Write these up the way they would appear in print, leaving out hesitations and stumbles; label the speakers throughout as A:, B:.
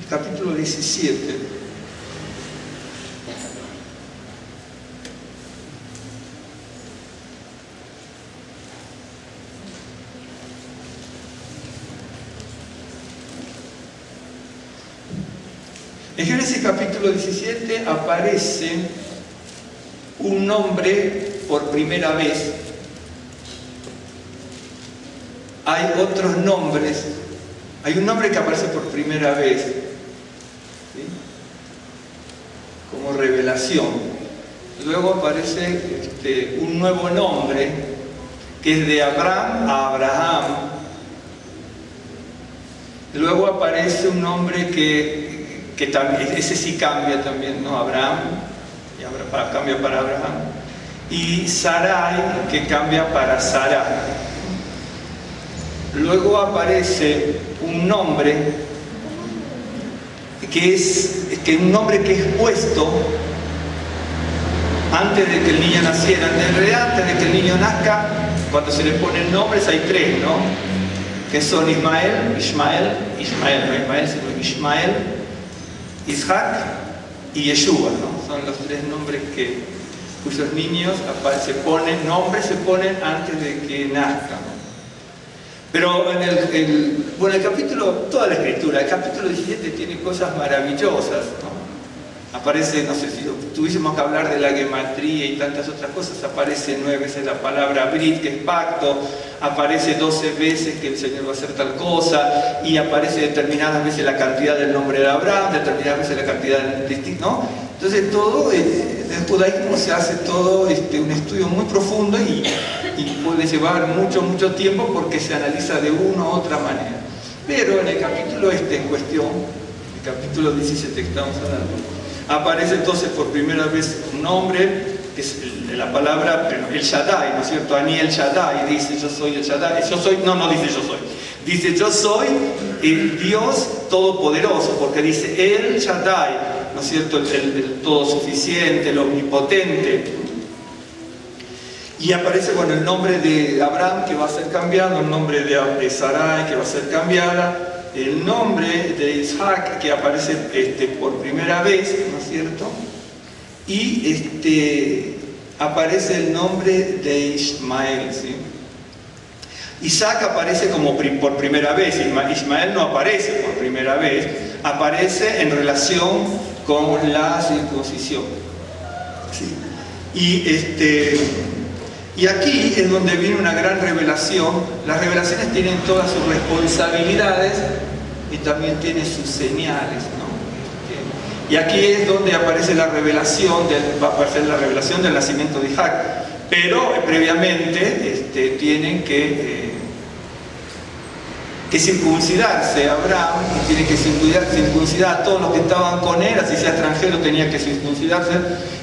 A: capítulo 17. En Génesis capítulo 17 aparece un nombre por primera vez. Hay otros nombres. Hay un nombre que aparece por primera vez, ¿sí?, como revelación. Luego aparece un nuevo nombre que es de Abraham a Abraham. Luego aparece un nombre que también, ese sí cambia también, ¿no? Abraham, y cambia para Abraham. Y Sarai, que cambia para Sara. Luego aparece un nombre un nombre que es puesto antes de que el niño naciera. En realidad, antes de que el niño nazca, cuando se le ponen nombres hay tres, ¿no? Que son Ismael, no Ismael, sino Ismael, Isaac y Yeshua, ¿no? Son los tres nombres cuyos niños se ponen antes de que nazcan. Pero en el capítulo, toda la escritura, el capítulo 17 tiene cosas maravillosas, ¿no? Aparece, no sé, si tuviésemos que hablar de la gematría y tantas otras cosas, aparece 9 veces la palabra brit, que es pacto, aparece 12 veces que el Señor va a hacer tal cosa, y aparece determinadas veces la cantidad del nombre de Abraham, determinadas veces la cantidad del, ¿no? Entonces todo, del judaísmo se hace todo un estudio muy profundo y puede llevar mucho tiempo porque se analiza de una u otra manera. Pero en el capítulo en cuestión, el capítulo 17 que estamos hablando, aparece entonces por primera vez un nombre, que es la palabra, el Shaddai, ¿no es cierto? Ani el Shaddai, dice yo soy el Shaddai, no dice yo soy, dice yo soy el Dios Todopoderoso, porque dice el Shaddai, ¿no es cierto? El todo suficiente, el omnipotente. Y aparece, bueno, el nombre de Abraham, que va a ser cambiado, el nombre de Sarai, que va a ser cambiada, el nombre de Isaac, que aparece por primera vez, ¿no es cierto? Y aparece el nombre de Ismael, ¿sí? Isaac aparece como por primera vez, Ismael no aparece por primera vez, aparece en relación con la circuncisión, ¿sí? Y aquí es donde viene una gran revelación. Las revelaciones tienen todas sus responsabilidades y también tienen sus señales, ¿no? Y aquí es donde aparece la revelación, va a aparecer la revelación del nacimiento de Isaac. Pero previamente tienen que circuncidarse. Abraham tiene que circuncidar a todos los que estaban con él, así sea extranjero tenía que circuncidarse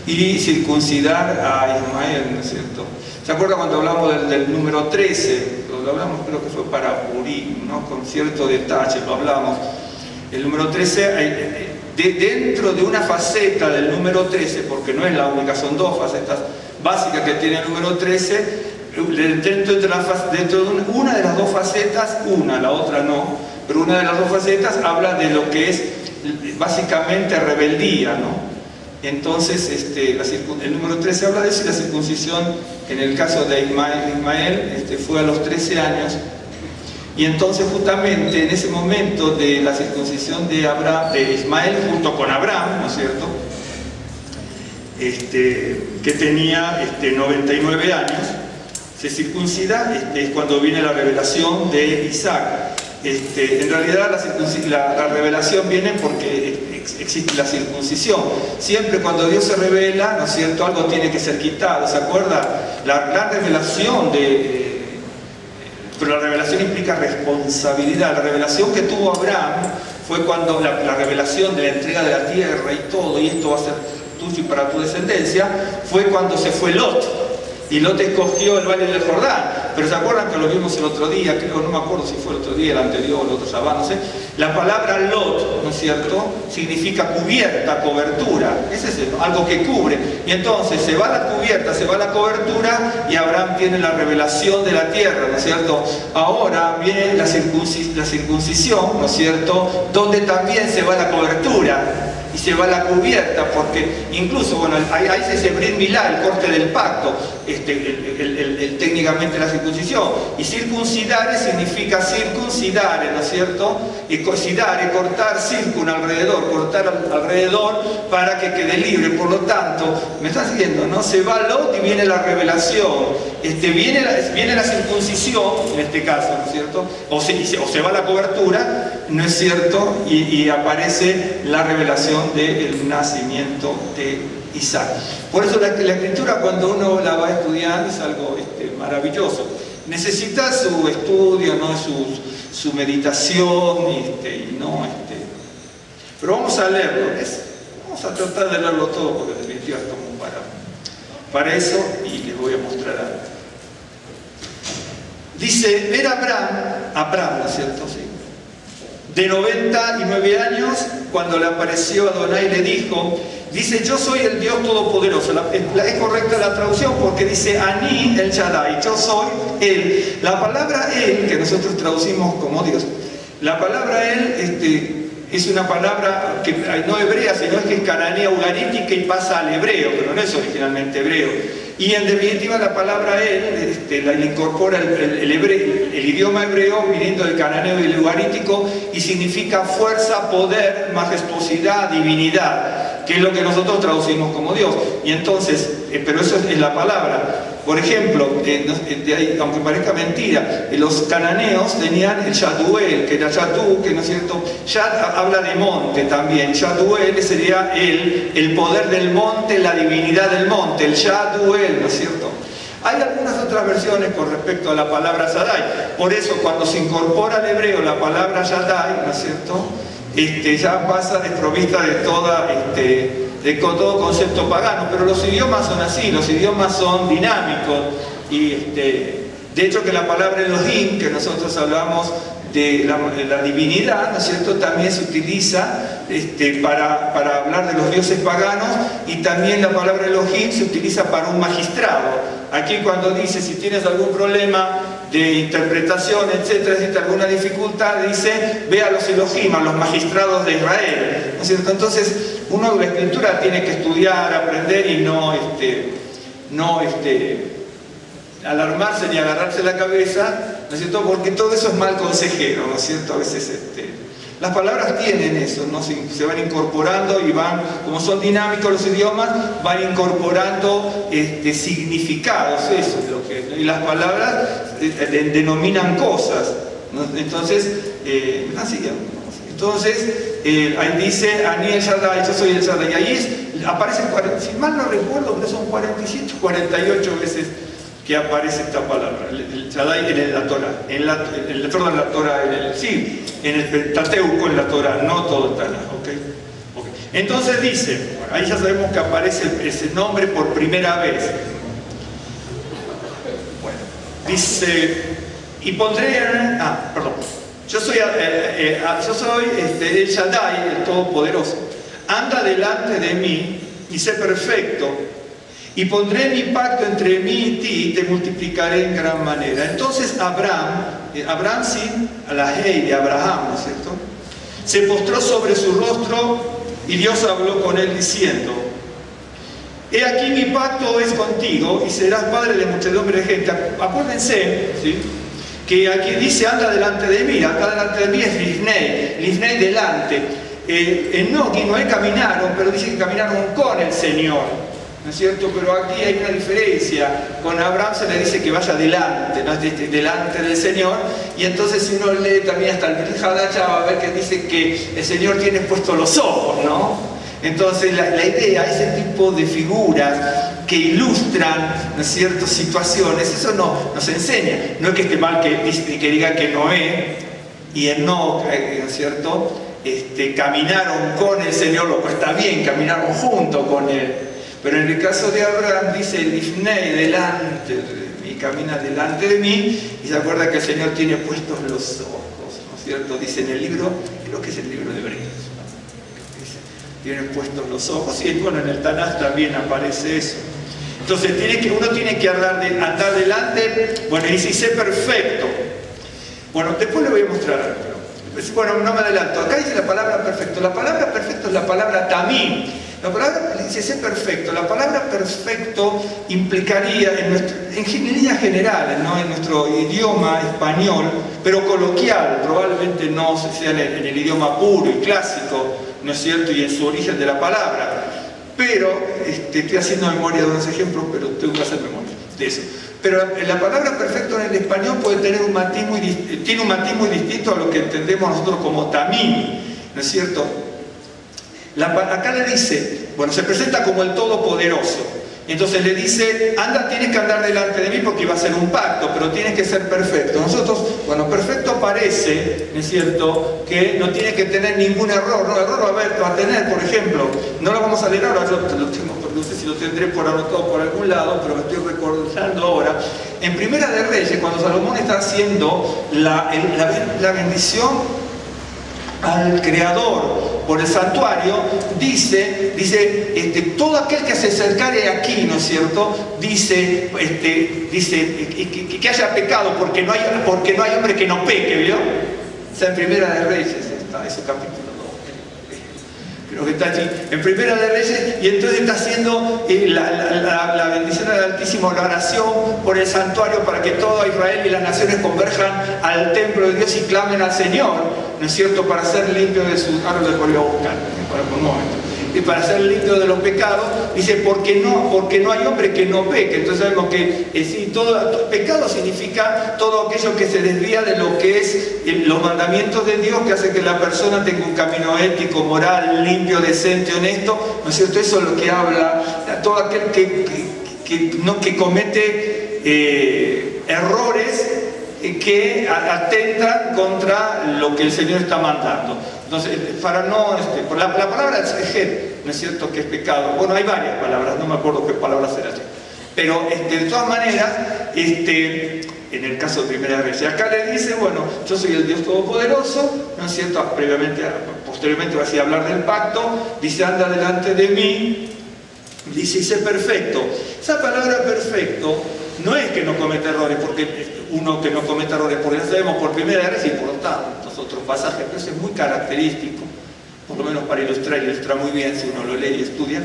A: y circuncidar a Ismael, ¿no es cierto? ¿Se acuerda cuando hablamos del número 13? Lo hablamos, creo que fue para Purim, ¿no? Con cierto detalle lo hablamos. El número 13, dentro de una faceta del número 13, porque no es la única, son dos facetas básicas que tiene el número 13, dentro de una de las dos facetas, la otra no, pero una de las dos facetas habla de lo que es básicamente rebeldía, ¿no? Entonces el número 13 habla de eso, y la circuncisión en el caso de Ismael fue a los 13 años, y entonces justamente en ese momento de la circuncisión de Ismael junto con Abraham, ¿no es cierto?, que tenía 99 años, se circuncida, es cuando viene la revelación de Isaac. En realidad la revelación viene porque existe la circuncisión. Siempre cuando Dios se revela, ¿no es cierto?, algo tiene que ser quitado. ¿Se acuerda? La gran revelación pero la revelación implica responsabilidad. La revelación que tuvo Abraham fue cuando la revelación de la entrega de la tierra y todo, y esto va a ser tuyo y para tu descendencia, fue cuando se fue Lot. Y Lot escogió el valle del Jordán. pero ¿se acuerdan que lo vimos el otro día? Creo, no me acuerdo si fue el otro día, el anterior, el otro Shabbat, no sé. La palabra lot, ¿no es cierto?, significa cubierta, cobertura. Es ese, ¿no? Algo que cubre. Y entonces se va la cubierta, se va la cobertura y Abraham tiene la revelación de la tierra, ¿no es cierto? Ahora viene la circuncisión, ¿no es cierto?, donde también se va la cobertura y se va la cubierta, porque incluso, bueno, ahí se dice Brit Milá, el corte del pacto, técnicamente la circuncisión, y circuncidare significa circuncidare, ¿no es cierto? Y cosidare, cortar circun alrededor, cortar alrededor para que quede libre. Por lo tanto, me está siguiendo, ¿no? Se va Lot y viene la revelación, viene la circuncisión, en este caso, ¿no es cierto? O se va la cobertura, ¿no es cierto? Y aparece la revelación del nacimiento de Isaac. Por eso la escritura, cuando uno la va estudiando, es algo maravilloso. Necesita su estudio, ¿no? su meditación, pero vamos a leerlo. Vamos a tratar de leerlo todo, porque definitivamente es como para eso, y les voy a mostrar algo. Dice, era Abraham, ¿no es cierto? Sí. De 99 años, cuando le apareció Adonai, le dijo, dice, yo soy el Dios Todopoderoso. Es correcta la traducción porque dice, Ani el Shaddai, yo soy Él. La palabra Él, que nosotros traducimos como Dios, la palabra Él es una palabra que no hebrea, sino es que es cananea ugarítica y pasa al hebreo, pero no es originalmente hebreo. Y en definitiva la palabra Él le incorpora el idioma hebreo viniendo del cananeo y del ugarítico, y significa fuerza, poder, majestuosidad, divinidad, que es lo que nosotros traducimos como Dios. Y entonces, pero eso es la palabra. Por ejemplo, aunque parezca mentira, los cananeos tenían el Yaduel, que era Yadú, que no es cierto, Yad habla de monte también, Yaduel sería el poder del monte, la divinidad del monte, el Yaduel, ¿no es cierto? Hay algunas otras versiones con respecto a la palabra Shaddai, por eso cuando se incorpora al hebreo la palabra Shaddai, ¿no es cierto?, ya pasa desprovista de todo concepto pagano, pero los idiomas son así, los idiomas son dinámicos, y de hecho que la palabra Elohim, que nosotros hablamos de la divinidad, ¿no es cierto?, también se utiliza para hablar de los dioses paganos, y también la palabra Elohim se utiliza para un magistrado. Aquí cuando dice, si tienes algún problema de interpretación, etcétera, si tienes alguna dificultad, dice, ve a los Elohim, a los magistrados de Israel, ¿no es cierto? Entonces, uno de la escritura tiene que estudiar, aprender y no alarmarse ni agarrarse la cabeza, ¿no es cierto? Porque todo eso es mal consejero, ¿no es cierto? A veces las palabras tienen eso, ¿no? Se van incorporando y van, como son dinámicos los idiomas, van incorporando significados, eso es lo que, y las palabras denominan cosas, ¿no? Entonces, así que, entonces, ahí dice, Ani el Shaddai, yo soy el Shaddai, y ahí aparecen, si mal no recuerdo, pero son 47, 48 veces que aparece esta palabra, el Shaddai en la Torah, en el Pentateuco, en la Torah, no todo el Tanaj, ¿ok? Entonces dice, bueno, ahí ya sabemos que aparece ese nombre por primera vez. Bueno, dice, y pondré, yo soy el Shaddai, el Todopoderoso, anda delante de mí y sé perfecto, y pondré mi pacto entre mí y ti y te multiplicaré en gran manera. Entonces Abraham sin la hey de Abraham, ¿no es cierto?, se postró sobre su rostro y Dios habló con él diciendo, he aquí mi pacto es contigo y serás padre de muchedumbre de gente. Acuérdense, ¿sí?, que aquí dice anda delante de mí, acá delante de mí es Lifnei delante. Enoc y Noé caminaron, pero dice que caminaron con el Señor, ¿no es cierto? Pero aquí hay una diferencia. Con Abraham se le dice que vaya delante, ¿no? Delante del Señor, y entonces si uno lee también hasta el Brit Hadashah va a ver que dice que el Señor tiene puestos los ojos, ¿no? Entonces la idea, ese tipo de figuras que ilustran, ¿no es cierto?, situaciones, eso nos enseña. No es que esté mal que diga que Noé y Enoc, ¿no es cierto?, caminaron con el Señor, lo cual está bien, caminaron junto con Él. Pero en el caso de Abraham dice Lifnei delante de mí, camina delante de mí, y se acuerda que el Señor tiene puestos los ojos, ¿no es cierto? Dice en el libro, creo que es el libro de Hebreos, ¿no? Dice, tienen puestos los ojos, y bueno, en el Tanaj también aparece eso. Entonces uno tiene que andar delante, bueno, y si sé perfecto. Bueno, después le voy a mostrar algo. Bueno, no me adelanto. Acá dice la palabra perfecto. La palabra perfecto es la palabra tamim. La palabra dice sé perfecto. La palabra perfecto implicaría, en líneas generales, ¿no? En nuestro idioma español, pero coloquial, probablemente no sea en el idioma puro y clásico, ¿no es cierto? Y en su origen de la palabra. Pero, estoy haciendo memoria de unos ejemplos, pero tengo que hacer memoria de eso. Pero la palabra perfecto en el español puede tener tiene un matiz muy distinto a lo que entendemos nosotros como tamim, ¿no es cierto? Acá le dice, bueno, se presenta como el Todopoderoso. Entonces le dice, tienes que andar delante de mí porque va a ser un pacto, pero tienes que ser perfecto. Nosotros, bueno, perfecto parece, ¿no es cierto?, que no tiene que tener ningún error. No, error va a tener, por ejemplo, no lo vamos a leer ahora, yo lo tengo, no sé si lo tendré por anotado por algún lado, pero me estoy recordando ahora. En Primera de Reyes, cuando Salomón está haciendo la bendición al Creador por el santuario, dice todo aquel que se acercare aquí, ¿no es cierto? Dice que haya pecado porque no hay hombre que no peque, ¿vio? Está en Primera de Reyes, está ese capítulo 2, creo que está allí, en Primera de Reyes, y entonces está haciendo la bendición del Altísimo, la oración por el santuario para que todo Israel y las naciones converjan al templo de Dios y clamen al Señor, ¿no es cierto?, para ser limpio de sus... Ahora les voy a buscar, para un momento. Y para ser limpio de los pecados, dice, porque no hay hombre que no peque. Entonces sabemos que todo pecado significa todo aquello que se desvía de lo que es los mandamientos de Dios, que hace que la persona tenga un camino ético, moral, limpio, decente, honesto, ¿no es cierto? Eso es lo que habla todo aquel que comete errores que atentan contra lo que el Señor está mandando. Entonces, para no, la palabra es ¿no es cierto?, que es pecado. Bueno, hay varias palabras, no me acuerdo qué palabras eran. Pero de todas maneras, en el caso de Primera Reyes, acá le dice, bueno, yo soy el Dios Todopoderoso, ¿no es cierto? Posteriormente va a hablar del pacto, dice, anda delante de mí, dice, y sé perfecto. Esa palabra perfecto no es que no cometa errores, porque uno que no cometa errores, porque ya sabemos por Primera Reyes y por tantos otros pasajes, pero eso es muy característico, por lo menos para ilustrar muy bien si uno lo lee y estudia.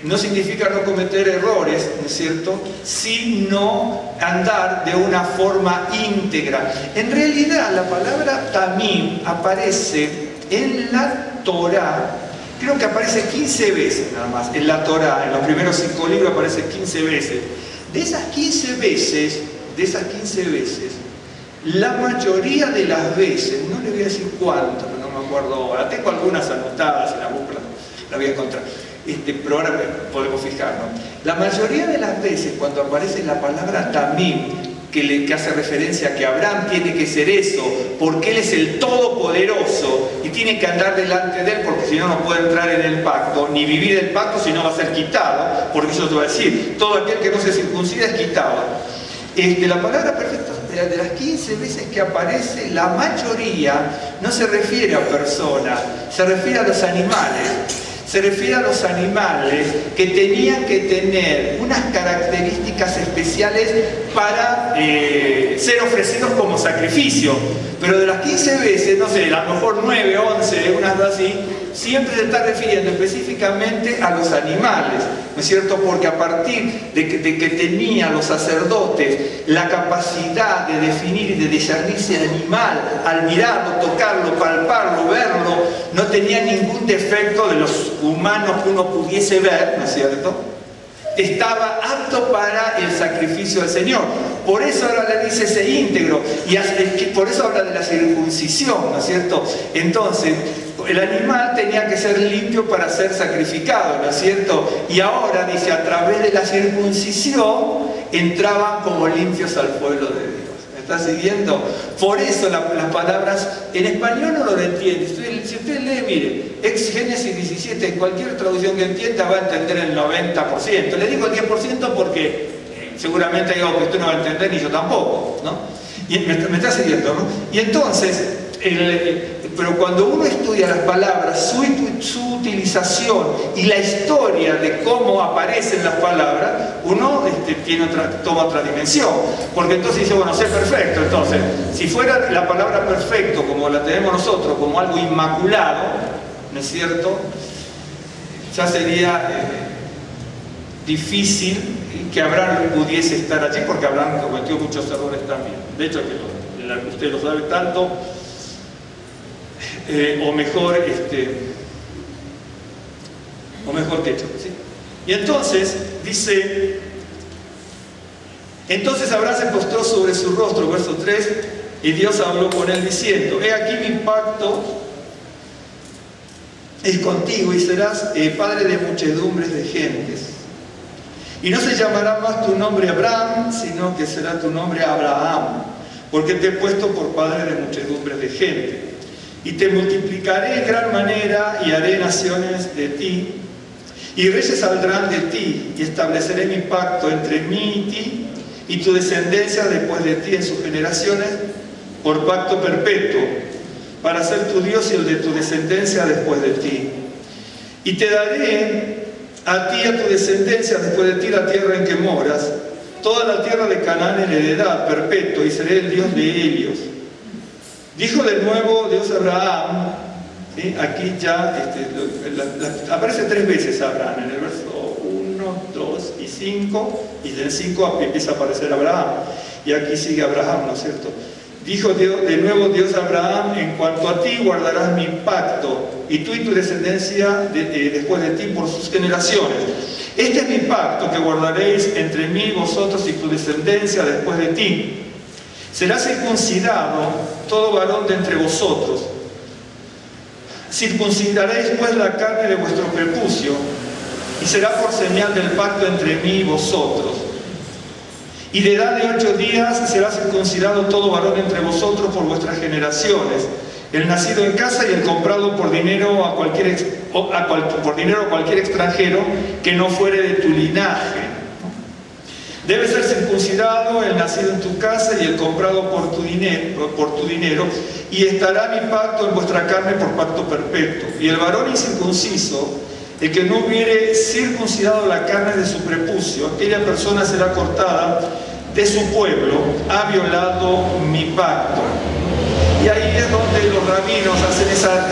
A: No significa no cometer errores, ¿no es cierto?, sino andar de una forma íntegra. En realidad la palabra tamim aparece en la Torá, creo que aparece 15 veces nada más, en la Torá, en los primeros 5 libros aparece 15 veces. De esas 15 veces, la mayoría de las veces, no le voy a decir cuántas, no me acuerdo ahora, tengo algunas anotadas en la búsqueda, la voy a encontrar, pero ahora podemos fijarnos. La mayoría de las veces cuando aparece la palabra tamim, que hace referencia a que Abraham tiene que ser eso, porque él es el Todopoderoso y tiene que andar delante de él, porque si no, no puede entrar en el pacto, ni vivir el pacto, si no va a ser quitado, porque eso te va a decir, todo aquel que no se circuncida es quitado. La palabra perfecta, de las 15 veces que aparece, la mayoría no se refiere a personas, se refiere a los animales. Se refiere a los animales que tenían que tener unas características especiales para ser ofrecidos como sacrificio. Pero de las 15 veces, no sé, a lo mejor 9, 11, unas así, siempre se está refiriendo específicamente a los animales, ¿no es cierto? Porque a partir de que tenían los sacerdotes la capacidad de definir y de discernir ese animal, al mirarlo, tocarlo, palparlo, verlo, no tenía ningún defecto de los humanos que uno pudiese ver, ¿no es cierto?, estaba apto para el sacrificio del Señor. Por eso ahora le dice ese íntegro, y por eso habla de la circuncisión, ¿no es cierto? Entonces, el animal tenía que ser limpio para ser sacrificado, ¿no es cierto? Y ahora dice, a través de la circuncisión entraban como limpios al pueblo de Dios. ¿Me está siguiendo? Por eso las palabras, en español no lo entiende. Si usted lee, mire, ex Génesis 17, en cualquier traducción que entienda va a entender el 90%. Le digo el 10% porque seguramente hay algo que usted no va a entender ni yo tampoco, ¿no? Y me está siguiendo, ¿no? Y entonces, pero cuando uno estudia las palabras, su utilización y la historia de cómo aparecen las palabras, uno toma otra dimensión. Porque entonces dice, bueno, sé perfecto. Entonces, si fuera la palabra perfecto como la tenemos nosotros, como algo inmaculado, ¿no es cierto?, ya sería difícil que Abraham pudiese estar allí, porque Abraham cometió muchos errores también. De hecho, usted lo sabe tanto, o mejor que yo, ¿sí? Y entonces dice, entonces Abraham se postró sobre su rostro, verso 3, y Dios habló con él diciendo, he aquí mi pacto es contigo y serás padre de muchedumbres de gentes. Y no se llamará más tu nombre Abraham, sino que será tu nombre Abraham, porque te he puesto por padre de muchedumbres de gente. Y te multiplicaré en gran manera y haré naciones de ti, y reyes saldrán de ti, y estableceré mi pacto entre mí y ti, y tu descendencia después de ti en sus generaciones, por pacto perpetuo, para ser tu Dios y el de tu descendencia después de ti. Y te daré a ti y a tu descendencia después de ti la tierra en que moras, toda la tierra de Canaán en heredad perpetua, y seré el Dios de ellos. Dijo de nuevo Dios a Abraham, ¿sí? Aquí ya aparece 3 veces Abraham, en el verso 1, 2 y 5, y en el 5 empieza a aparecer Abraham, y aquí sigue Abraham, ¿no es cierto? Dijo de nuevo Dios a Abraham, en cuanto a ti guardarás mi pacto, y tú y tu descendencia después de ti por sus generaciones. Este es mi pacto que guardaréis entre mí, vosotros y tu descendencia después de ti. Será circuncidado todo varón de entre vosotros. Circuncidaréis pues la carne de vuestro prepucio, y será por señal del pacto entre mí y vosotros. Y de edad de 8 días será circuncidado todo varón entre vosotros por vuestras generaciones, el nacido en casa y el comprado por dinero a cualquier extranjero que no fuere de tu linaje. Debe ser circuncidado el nacido en tu casa y el comprado por tu dinero, y estará mi pacto en vuestra carne por pacto perpetuo. Y el varón incircunciso, el que no hubiere circuncidado la carne de su prepucio, aquella persona será cortada de su pueblo, ha violado mi pacto. Y ahí es donde los rabinos hacen esa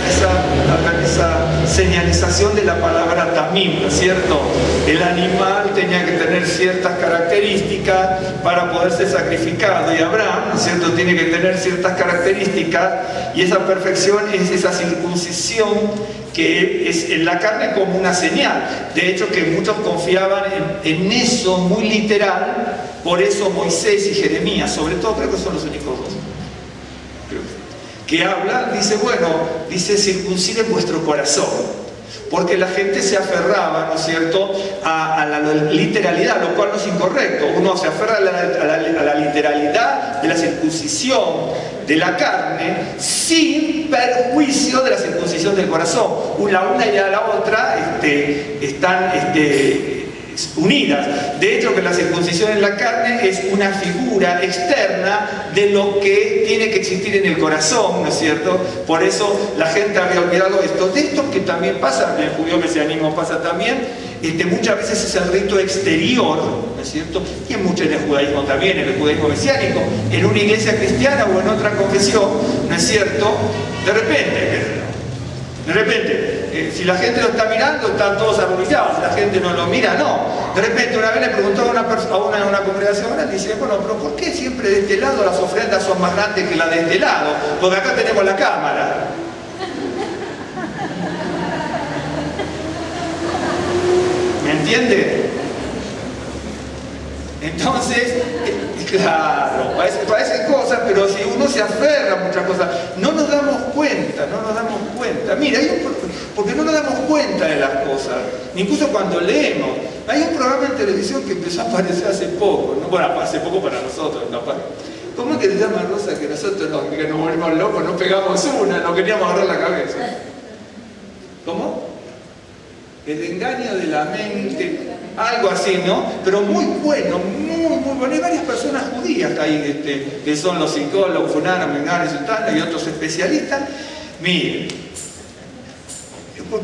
A: señalización de la palabra tamim, ¿no es cierto? El animal tenía que tener ciertas características para poder ser sacrificado, y Abraham, ¿no es cierto?, tiene que tener ciertas características, y esa perfección es esa circuncisión que es en la carne como una señal. De hecho, que muchos confiaban en eso muy literal, por eso Moisés y Jeremías, sobre todo, creo que son los únicos dos que habla, dice circunciden vuestro corazón, porque la gente se aferraba, ¿no es cierto?, a la literalidad, lo cual no es incorrecto. Uno se aferra a la literalidad de la circuncisión de la carne sin perjuicio de la circuncisión del corazón. La una y la otra están unidas. De hecho, que la circuncisión en la carne es una figura externa de lo que tiene que existir en el corazón, ¿no es cierto? Por eso la gente había olvidado esto. De esto que también pasa, en el judío mesianismo pasa también, muchas veces es el rito exterior, ¿no es cierto? Y en el judaísmo también, en el judaísmo mesiánico, en una iglesia cristiana o en otra confesión, ¿no es cierto? De repente, si la gente lo está mirando, están todos arrodillados. Si la gente no lo mira, no. De repente, una vez le preguntó a una congregación grande, dice, bueno, pero ¿por qué siempre de este lado las ofrendas son más grandes que las de este lado? Porque acá tenemos la cámara. ¿Me entiende? Entonces, claro, parecen cosas, pero si uno se aferra a muchas cosas, no nos damos cuenta. Mira, porque no nos damos cuenta de las cosas, incluso cuando leemos. Hay un programa en televisión que empezó a aparecer hace poco, ¿no? Bueno, hace poco para nosotros, capaz. ¿Cómo es que se llama, Rosa? Que nosotros que nos volvimos locos, no pegamos una, nos queríamos agarrar la cabeza. ¿Cómo? El engaño de la mente. algo así, ¿no? Pero muy bueno, muy bueno. Hay varias personas judías ahí, que son los psicólogos, Funanas, Menganes y otros especialistas. Miren,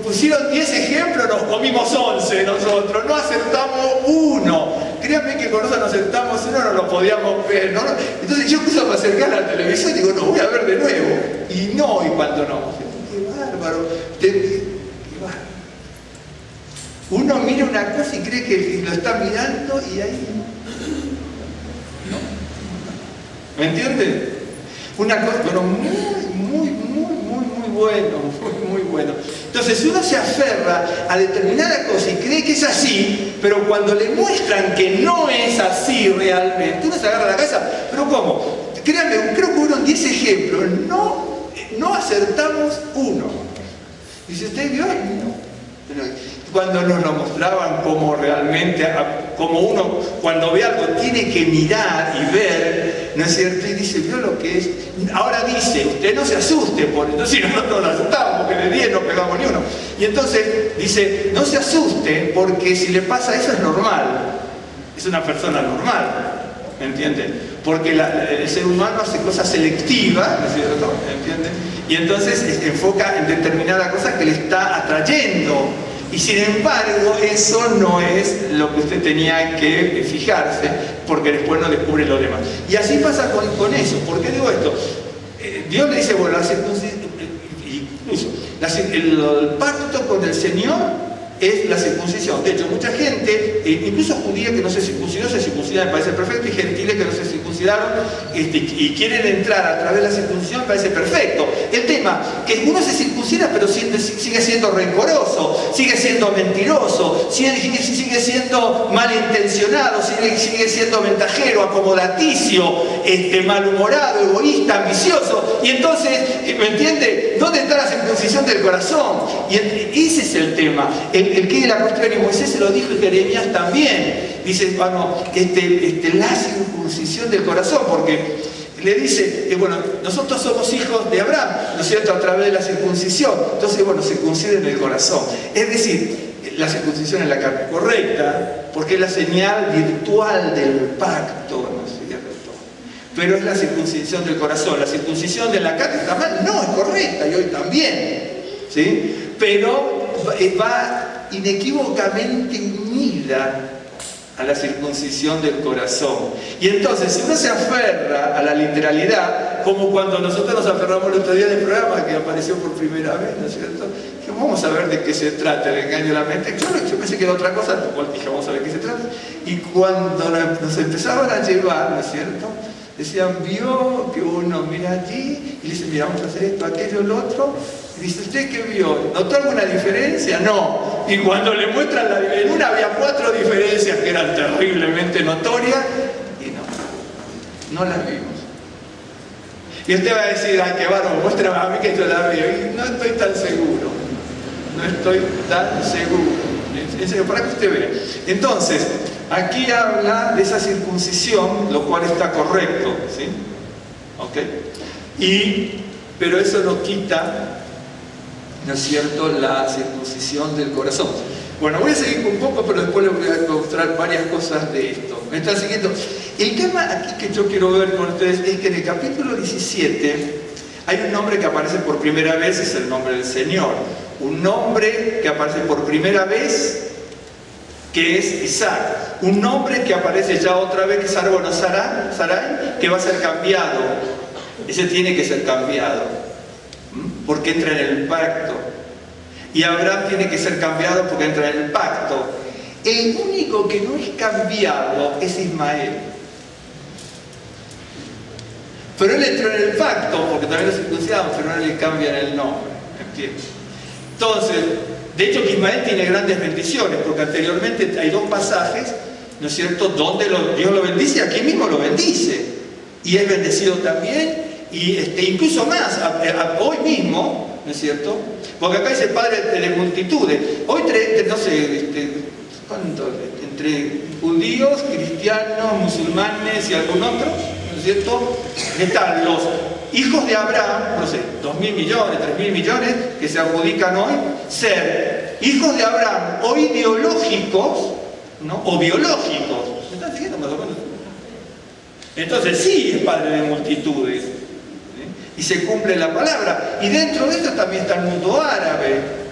A: pusieron 10 ejemplos, nos comimos 11 nosotros, no aceptamos uno. Créanme que con nosotros nos sentamos uno, no lo podíamos ver, ¿no? Entonces yo empiezo a acercar a la televisión y digo, no, voy a ver de nuevo. Y cuando no. Qué bárbaro. Uno mira una cosa y cree que lo está mirando y ahí no. ¿Me entienden? Una cosa, pero muy bueno. Entonces, si uno se aferra a determinada cosa y cree que es así, pero cuando le muestran que no es así realmente, uno se agarra la cabeza. ¿Pero cómo? Créanme, creo que fueron 10 ejemplos. No acertamos uno. Y si usted vio, no. Cuando nos lo mostraban como realmente, como uno cuando ve algo tiene que mirar y ver, ¿no es cierto? Y dice, vio lo que es. Ahora dice, usted no se asuste, entonces nosotros nos asustamos, porque de 10 no pegamos ni uno. Y entonces dice, no se asuste, porque si le pasa eso es normal, es una persona normal. ¿Me entienden? Porque el ser humano hace cosas selectivas, ¿no es cierto? ¿Me entienden? Y entonces enfoca en determinada cosa que le está atrayendo. Y sin embargo, eso no es lo que usted tenía que fijarse, porque después no descubre lo demás. Y así pasa con eso. ¿Por qué digo esto? Dios le dice, bueno, el pacto con el Señor es la circuncisión. De hecho, mucha gente, incluso judías que no se circuncidan, me parece perfecto, y gentiles que no se circuncidaron y quieren entrar a través de la circuncisión, me parece perfecto. El tema, que uno se circuncida pero sigue siendo rencoroso, sigue siendo mentiroso, sigue siendo malintencionado, sigue siendo ventajero, acomodaticio, malhumorado, egoísta, ambicioso. Y entonces, ¿me entiende? ¿Dónde está la circuncisión del corazón? Y ese es el tema. El que de la cuestión, y Moisés se lo dijo y Jeremías también, dice, bueno, la circuncisión del corazón, porque le dice, bueno, nosotros somos hijos de Abraham, ¿no es cierto?, a través de la circuncisión. Entonces, bueno, circunciden el corazón. Es decir, la circuncisión es la carne correcta, porque es la señal virtual del pacto, ¿no es cierto? Pero es la circuncisión del corazón. La circuncisión de la carne está mal, no, es correcta, y hoy también, ¿sí? Pero va inequívocamente unida a la circuncisión del corazón. Y entonces, si uno se aferra a la literalidad, como cuando nosotros nos aferramos el otro día del programa que apareció por primera vez, ¿no es cierto? Que vamos a ver de qué se trata el engaño de la mente. Yo pensé que era otra cosa, dije, vamos a ver de qué se trata. Y cuando nos empezaban a llevar, ¿no es cierto?, decían, vio que uno mira allí y dice, mira, vamos a hacer esto, aquello, lo otro. Y dice, ¿usted qué vio? ¿Notó alguna diferencia? No. Y cuando le muestran la diferencia, en una había 4 diferencias que eran terriblemente notorias y no las vimos. Y usted va a decir, ay, qué bárbaro, muéstrame a mí que yo la veo. Y no estoy tan seguro. En serio, para que usted vea. Entonces, aquí habla de esa circuncisión, lo cual está correcto, ¿sí? ¿Ok? Pero eso no quita, ¿no es cierto?, la circuncisión del corazón. Bueno, voy a seguir un poco, pero después les voy a mostrar varias cosas de esto. ¿Me están siguiendo? El tema aquí que yo quiero ver con ustedes es que en el capítulo 17 hay un nombre que aparece por primera vez, es el nombre del Señor. Un nombre que aparece por primera vez, que es Isaac. Un nombre que aparece ya otra vez, que es árbol Sarai, que va a ser cambiado. Ese tiene que ser cambiado, porque entra en el pacto. Y Abraham tiene que ser cambiado porque entra en el pacto. El único que no es cambiado es Ismael. Pero él entró en el pacto, porque también lo circuncidaron, pero no le cambian el nombre. ¿Entiendes? Entonces, de hecho que Ismael tiene grandes bendiciones, porque anteriormente hay 2 pasajes, ¿no es cierto?, donde Dios lo bendice, aquí mismo lo bendice. Y es bendecido también, y incluso más, hoy mismo, ¿no es cierto? Porque acá dice padre de multitudes. Hoy, no sé, ¿cuánto? Entre judíos, cristianos, musulmanes y algún otro, ¿no es cierto?, están los hijos de Abraham, no sé, 2.000 millones, 3.000 millones, que se adjudican hoy, ser hijos de Abraham o ideológicos, ¿no? O biológicos. ¿Me están siguiendo más o menos? Entonces sí es padre de multitudes. Y se cumple la palabra. Y dentro de esto también está el mundo árabe.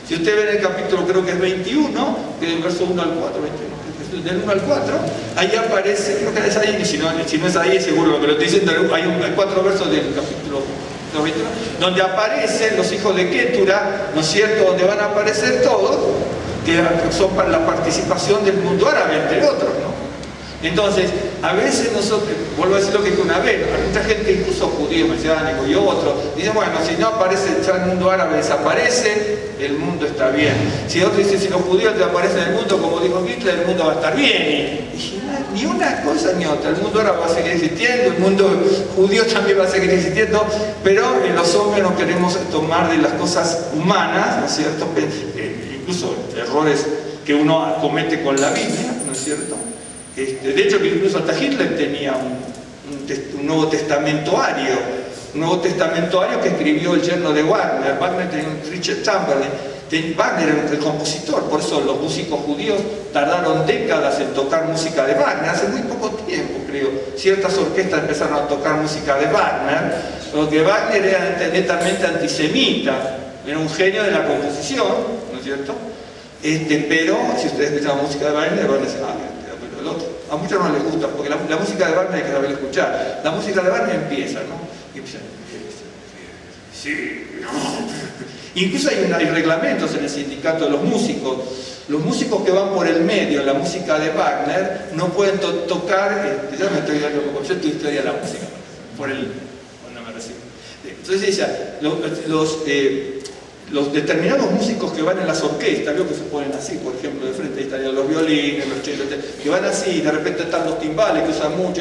A: Si usted ve en el capítulo, creo que es 21, del verso 1 al 4, 21, del 1 al 4, ahí aparece, creo que es ahí, si no es ahí, seguro que lo estoy diciendo, hay 4 versos del capítulo 21, donde aparecen los hijos de Ketura, ¿no es cierto?, donde van a aparecer todos, que son para la participación del mundo árabe, entre otros, ¿no? Entonces, a veces nosotros, vuelvo a decir lo que dije una vez, hay mucha gente, incluso judíos, mesiánicos y otros, dicen, bueno, si no aparece, ya el mundo árabe desaparece, el mundo está bien. Si otro dice, si los judíos desaparecen del mundo, como dijo Hitler, el mundo va a estar bien. Y ni una cosa ni otra, el mundo árabe va a seguir existiendo, el mundo judío también va a seguir existiendo, pero los hombres no queremos tomar de las cosas humanas, ¿no es cierto? Incluso errores que uno comete con la Biblia, ¿no es cierto? De hecho, que incluso hasta Hitler tenía un Nuevo Testamentario, que escribió el yerno de Wagner. Wagner tenía un Richard Chamberlain. Wagner era el compositor, por eso los músicos judíos tardaron décadas en tocar música de Wagner. Hace muy poco tiempo, creo, ciertas orquestas empezaron a tocar música de Wagner, porque Wagner era netamente antisemita, era un genio de la composición, ¿no es cierto? Pero si ustedes escuchan música de Wagner, van a decir, el otro. A muchos no les gusta, porque la música de Wagner hay que saber escuchar. La música de Wagner empieza, ¿no? Y empieza, sí, incluso hay reglamentos en el sindicato de los músicos. Los músicos que van por el medio en la música de Wagner no pueden tocar, ya me estoy dando como yo tu historia de la música, cuando me recibo. Entonces dice, los determinados músicos que van en las orquestas, veo que se ponen así, por ejemplo, de frente ahí estarían los violines, los chelos, que van así, y de repente están los timbales que usan mucho,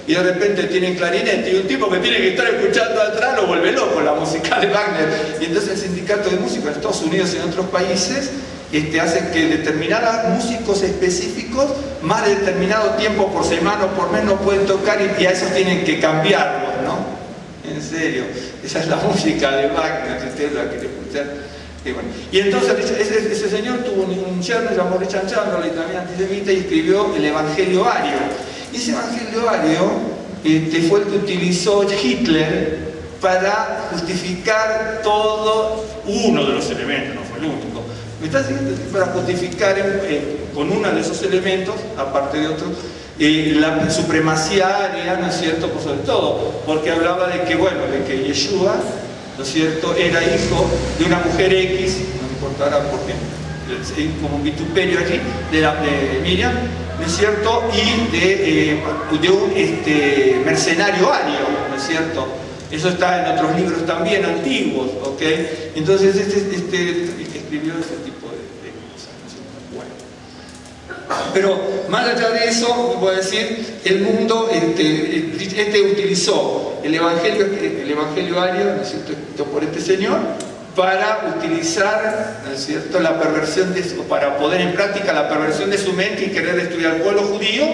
A: y de repente tienen clarinete, y un tipo que tiene que estar escuchando atrás lo vuelve loco la música de Wagner. Y entonces el sindicato de músicos en Estados Unidos y en otros países hacen que determinados músicos específicos, más de determinado tiempo por semana o por mes, no pueden tocar y a esos tienen que cambiarlos, ¿no? En serio, esa es la música de Wagner, si ustedes la quieren escuchar. Y entonces ese señor tuvo un yerno llamado Richard Chamberlain, también antisemita, y escribió el Evangelio Ario. Y ese Evangelio Ario fue el que utilizó Hitler para justificar todo uno de los elementos, no fue el único. ¿Me estás diciendo? Para justificar con uno de esos elementos, aparte de otros, la supremacía aria, ¿no es cierto?, por sobre todo, porque hablaba de que, bueno, de que Yeshua, ¿no es cierto?, era hijo de una mujer X, no me importará porque como un vituperio allí, de Miriam, ¿no es cierto?, y de un mercenario ario, ¿no es cierto? Eso está en otros libros también antiguos, ¿ok? Entonces escribió ese tipo de cosas, ¿no es cierto? Bueno. Pero más allá de eso, voy a decir, el mundo utilizó el Evangelio Ario, ¿no es cierto?, escrito por este señor, para utilizar, ¿no es cierto?, la perversión para poner en práctica la perversión de su mente y querer destruir al pueblo judío,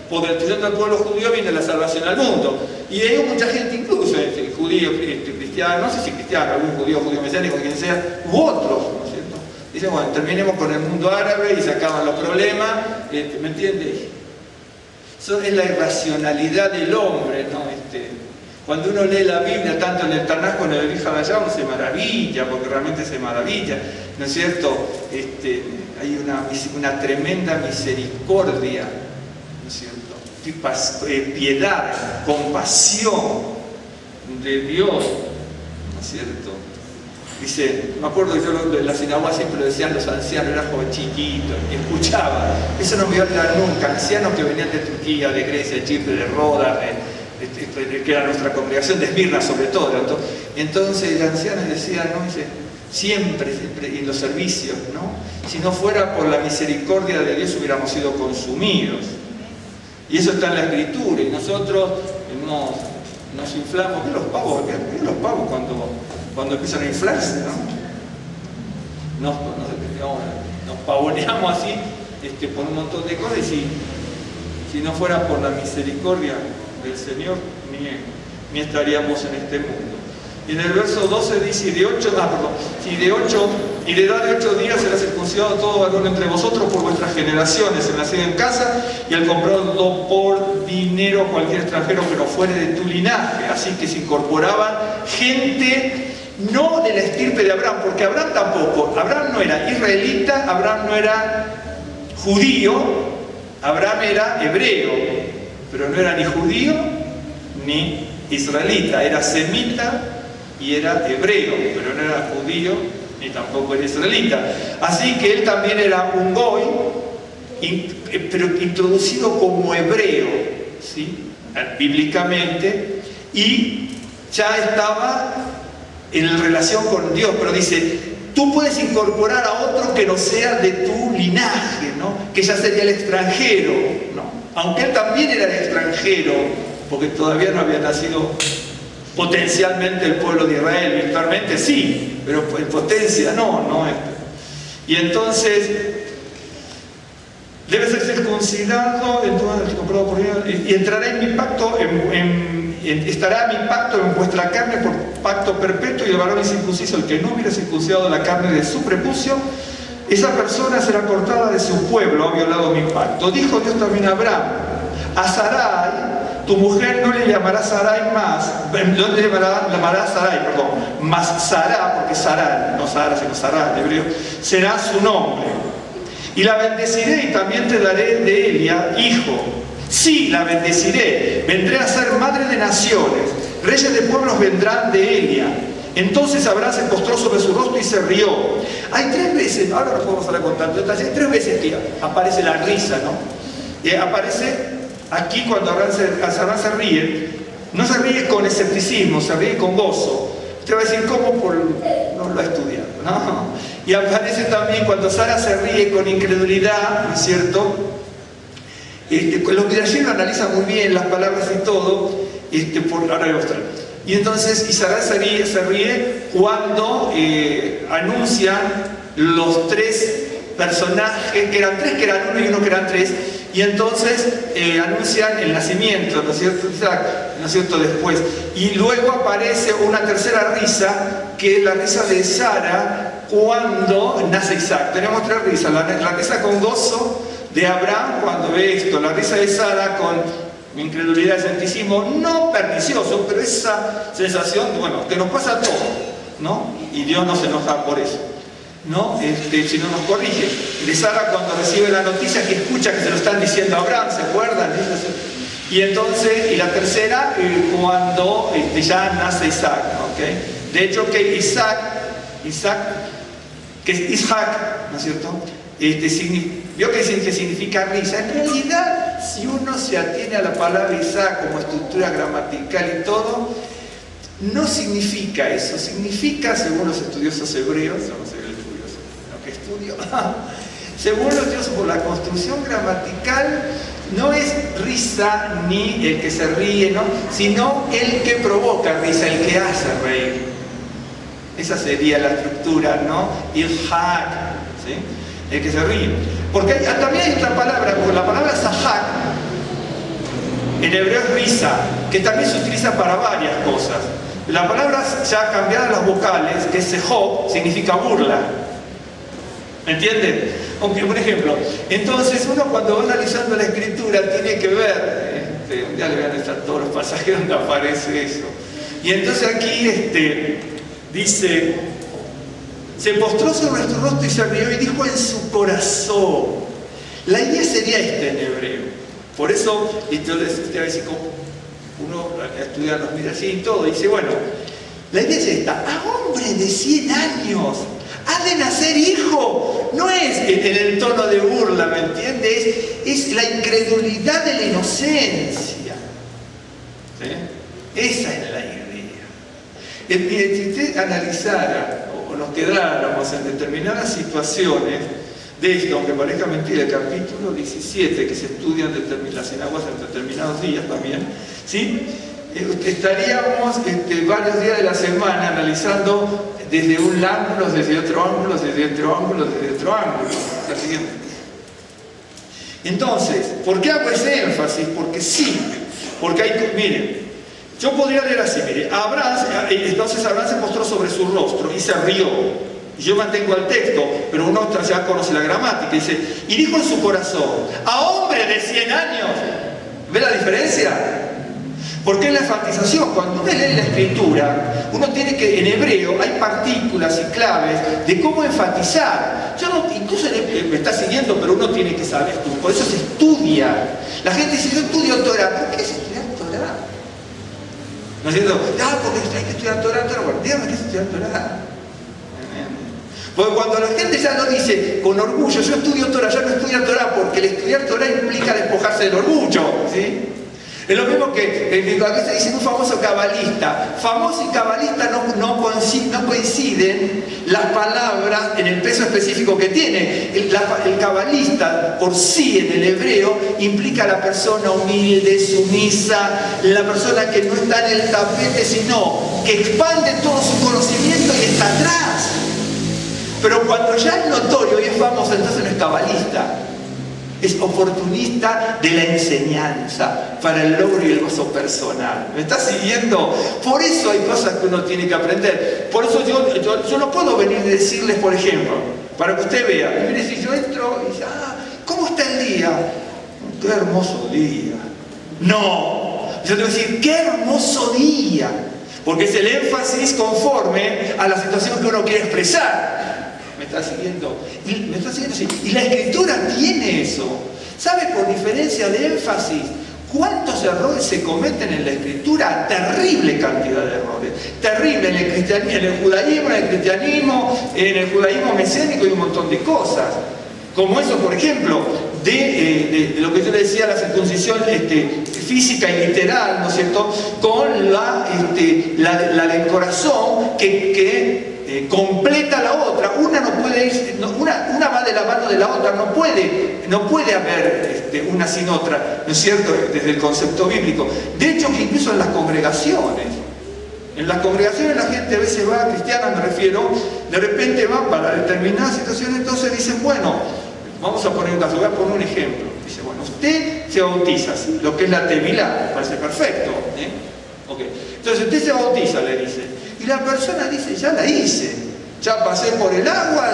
A: porque la destrucción del pueblo judío viene la salvación al mundo. Y hay mucha gente, incluso judío, cristiano, no sé si cristiano, algún judío mesiánico, quien sea, u otros, ¿no es cierto? Dicen, bueno, terminemos con el mundo árabe y se acaban los problemas, ¿me entiendes? Eso es la irracionalidad del hombre, ¿no? Cuando uno lee la Biblia, tanto en el Tanaj como en el Viejo Allá, uno se maravilla, porque realmente se maravilla, ¿no es cierto? Hay una tremenda misericordia, ¿no es cierto?, piedad, compasión de Dios, ¿no es cierto? Dice, me acuerdo que yo en la sinagoga siempre lo decían los ancianos, era joven chiquito, y escuchaba, eso no me voy a olvidar nunca, ancianos que venían de Turquía, de Grecia, de Chipre, de Rodas, que era nuestra congregación, de Esmirna sobre todo. Entonces los ancianos decían, ¿no? Dice, siempre en los servicios, ¿no? Si no fuera por la misericordia de Dios hubiéramos sido consumidos. Y eso está en la Escritura, y nosotros nos inflamos. ¿Qué los pavos cuando empiezan a inflarse, ¿no? Nos pavoneamos así por un montón de cosas, y si no fuera por la misericordia del Señor, ni estaríamos en este mundo. Y en el verso 12 dice, y de edad de 8 días será circuncidado todo varón entre vosotros por vuestras generaciones, el nacido en casa, y al comprarlo por dinero cualquier extranjero que no fuere de tu linaje. Así que se incorporaban gente no de la estirpe de Abraham, porque Abraham tampoco, Abraham no era israelita, Abraham no era judío, Abraham era hebreo, pero no era ni judío ni israelita, era semita y era hebreo, pero no era judío ni tampoco era israelita. Así que él también era un goy, pero introducido como hebreo, ¿sí? Bíblicamente, y ya estaba en relación con Dios, pero dice, tú puedes incorporar a otro que no sea de tu linaje, ¿no? Que ya sería el extranjero, ¿no? Aunque él también era el extranjero, porque todavía no había nacido potencialmente el pueblo de Israel, virtualmente sí, pero en potencia no. Y entonces debe ser circuncidado y entrará en mi pacto, estará mi pacto en vuestra carne por pacto perpetuo, y el varón incircunciso, el que no hubiera circuncidado la carne de su prepucio, esa persona será cortada de su pueblo, ha violado mi pacto. Dijo Dios también a Abraham, a Sarai, tu mujer no le llamará Sarai más, no le llamará Sarai, perdón, más Sará, porque Sará, no Sara, sino Sará, en hebreo, será su nombre. Y la bendeciré y también te daré de ella hijo. Sí, la bendeciré, vendré a ser madre de naciones, reyes de pueblos vendrán de ella. Entonces Abraham se postró sobre su rostro y se rió. Hay 3 veces, ahora nos podemos hablar con tanto detalle, hay 3 veces que aparece la risa, ¿no? Aparece aquí cuando Abraham se ríe, no se ríe con escepticismo, se ríe con gozo. Usted va a decir, ¿cómo? No lo ha estudiado, ¿no? Y aparece también cuando Sara se ríe con incredulidad, ¿no es cierto? Los Midrashim lo analizan muy bien, las palabras y todo, ahora voy a mostrar. Y entonces Sara se ríe cuando anuncian los 3 personajes, que eran 3, que eran 1 y 1 que eran 3, y entonces anuncian el nacimiento, ¿no es cierto? Isaac, ¿no es cierto? Después. Y luego aparece una tercera risa, que es la risa de Sara cuando nace Isaac. Tenemos 3 risas, la risa con gozo de Abraham cuando ve esto, la risa de Sara con incredulidad y escepticismo, no pernicioso, pero esa sensación, bueno, que nos pasa a todos, ¿no? Y Dios no se enoja por eso, ¿no? Si no nos corrige. De Sara cuando recibe la noticia, que escucha que se lo están diciendo a Abraham, ¿se acuerdan? Y entonces, y la tercera, cuando ya nace Isaac, ¿ok? De hecho que Isaac, que es Isaac, ¿no es cierto? ¿Vio que significa risa? En realidad, si uno se atiene a la palabra Isaac como estructura gramatical y todo, no significa eso. Significa, según los estudiosos hebreos, no soy el estudioso, lo que estudio, según los estudiosos por la construcción gramatical, no es risa ni el que se ríe, ¿no? Sino el que provoca risa, el que hace reír. Esa sería la estructura, ¿no? Ilhak, ¿sí? El que se ríe. Porque también hay otra palabra, porque la palabra sahak, en hebreo es risa, que también se utiliza para varias cosas. La palabra ya cambiada las vocales, que es sehok, significa burla. ¿Me entienden? Aunque, por ejemplo, entonces uno cuando va analizando la escritura tiene que ver, ya le van a estar todos los pasajes donde aparece eso. Y entonces aquí dice, se postró sobre nuestro rostro y se rió y dijo en su corazón. La idea sería en hebreo. Por eso, usted va a decir, como uno estudia los Midrashim y todo, dice, bueno, la idea es esta: a hombre de 100 años ha de nacer hijo. No es en el tono de burla, ¿me entiendes? Es la incredulidad de la inocencia. ¿Sí? Esa es la idea. Si usted analizara o nos quedáramos en determinadas situaciones de esto, aunque parezca mentira, el capítulo 17, que se estudian las sinagogas en determinados días también, ¿sí? Estaríamos varios días de la semana analizando desde un ángulo, desde otro ángulo, desde otro ángulo, desde otro ángulo. Entonces, ¿por qué hago ese énfasis? Porque sí, porque hay, miren, Yo podría leer así, mire, entonces Abraham se postró sobre su rostro y se rió. Y yo mantengo el texto, pero uno ya conoce la gramática. Dice, y dijo en su corazón, a hombre de 100 años. ¿Ve la diferencia? Porque es la enfatización. Cuando uno lee la escritura, uno tiene que, en hebreo, hay partículas y claves de cómo enfatizar. Yo no, incluso me está siguiendo, pero uno tiene que saber esto. Por eso se estudia. La gente dice, yo estudio Torah. ¿Por qué es estudiar Torah? ¿No es cierto? Porque hay que estudiar Torah. Bueno, dígame qué es estudiar Torah. Porque cuando la gente ya lo dice con orgullo, yo estudio Torah, ya no estudia Torah, porque el estudiar Torah implica despojarse del orgullo, ¿sí? Es lo mismo que a veces dicen un famoso cabalista. Famoso y cabalista no coinciden las palabras en el peso específico que tiene. El cabalista por sí en el hebreo implica a la persona humilde, sumisa, la persona que no está en el tapete, sino que expande todo su conocimiento y está atrás. Pero cuando ya es notorio y es famoso, entonces no es cabalista. Es oportunista de la enseñanza para el logro y el gozo personal. ¿Me está siguiendo? Por eso hay cosas que uno tiene que aprender. Por eso yo no puedo venir a decirles, por ejemplo, para que usted vea. Mire, si yo entro y dice, ¿cómo está el día? ¡Qué hermoso día! No, yo tengo que decir, ¡qué hermoso día! Porque es el énfasis conforme a la situación que uno quiere expresar. ¿Me está siguiendo? ¿Me está siguiendo? Sí. Y la escritura tiene eso. ¿Sabe por diferencia de énfasis cuántos errores se cometen en la escritura? Terrible cantidad de errores. Terrible en el judaísmo, en el cristianismo, en el judaísmo mesiánico y un montón de cosas. Como eso, por ejemplo, de lo que yo le decía, la circuncisión física y literal, ¿no es cierto? Con la del corazón que completa la otra. Una no puede ir, una va de la mano de la otra, no puede haber una sin otra, ¿no es cierto? Desde el concepto bíblico. De hecho, que incluso en las congregaciones la gente a veces va, cristiana me refiero, de repente va para determinadas situaciones, entonces dicen, bueno, vamos a poner un caso, voy a poner un ejemplo. Dice, bueno, usted se bautiza, ¿sí? Lo que es la tevilá, me parece perfecto, Okay. Entonces usted se bautiza, le dice, y la persona dice, ya la hice, ya pasé por el agua,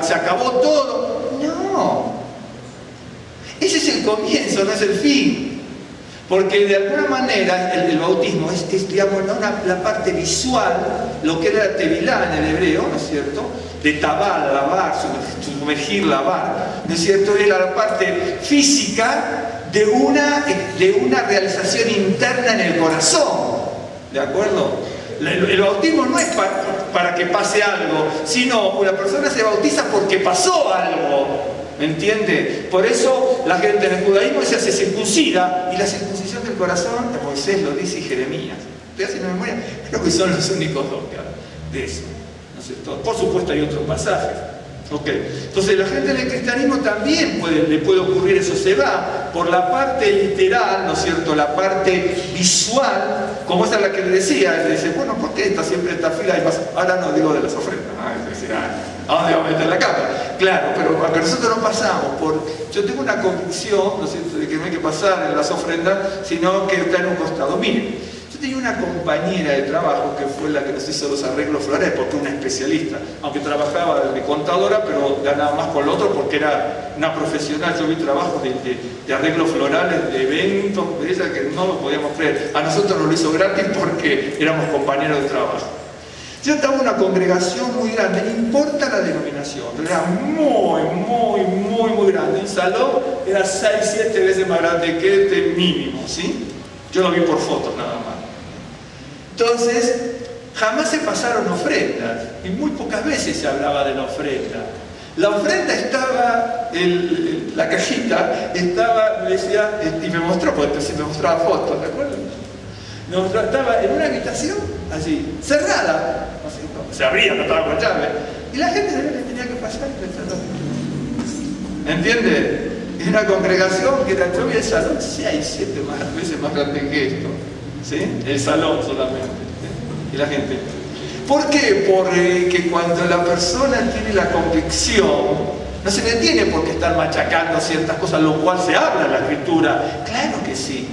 A: se acabó todo. No, ese es el comienzo, no es el fin. Porque de alguna manera el bautismo es digamos, la parte visual, lo que era la tevilá en el hebreo, ¿no es cierto? De tabal, lavar, sumergir, lavar, ¿no es cierto? Era la parte física de una realización interna en el corazón, ¿de acuerdo? El bautismo no es para que pase algo, sino una persona se bautiza porque pasó algo. ¿Me entiende? Por eso la gente en el judaísmo se hace circuncida, y la circuncisión del corazón, Moisés lo dice y Jeremías. Estoy haciendo memoria, creo que son los únicos dos que hablan de eso, ¿no es cierto? Por supuesto hay otros pasajes. Okay. Entonces la gente en el cristianismo también le puede ocurrir eso, se va por la parte literal, ¿no es cierto? La parte visual, como esa es la que le decía, le dice, bueno, ¿por qué está siempre esta fila? Ahora no digo de las ofrendas, ¿a dónde va a meter la capa? Claro, pero cuando nosotros no pasamos yo tengo una convicción, ¿no es cierto?, de que no hay que pasar en las ofrendas, sino que está en un costado. Miren, yo tenía una compañera de trabajo que fue la que nos hizo los arreglos florales, porque una especialista, aunque trabajaba de contadora, pero ganaba más con lo otro porque era una profesional. Yo vi trabajos de arreglos florales, de eventos, de ella que no lo podíamos creer. A nosotros nos lo hizo gratis porque éramos compañeros de trabajo. Yo estaba en una congregación muy grande, no importa la denominación, era muy grande. El salón era 6-7 veces más grande que este mínimo, ¿sí? Yo lo vi por fotos nada más. Entonces, jamás se pasaron ofrendas, y muy pocas veces se hablaba de la ofrenda. La ofrenda estaba, la cajita estaba, me decía, y me mostró, porque me mostraba fotos, ¿de acuerdo? Estaba en una habitación, así, cerrada, no se abría, no estaba con llave, y la gente le tenía que pasar y pensar. ¿Entiende? Es una congregación que era, yo vi el salón 6-7 veces más grande que esto, ¿sí? El salón solamente, ¿sí? Y la gente. ¿Por qué? Porque cuando la persona tiene la convicción, no se le tiene por qué estar machacando ciertas cosas, lo cual se habla en la escritura. Claro que sí.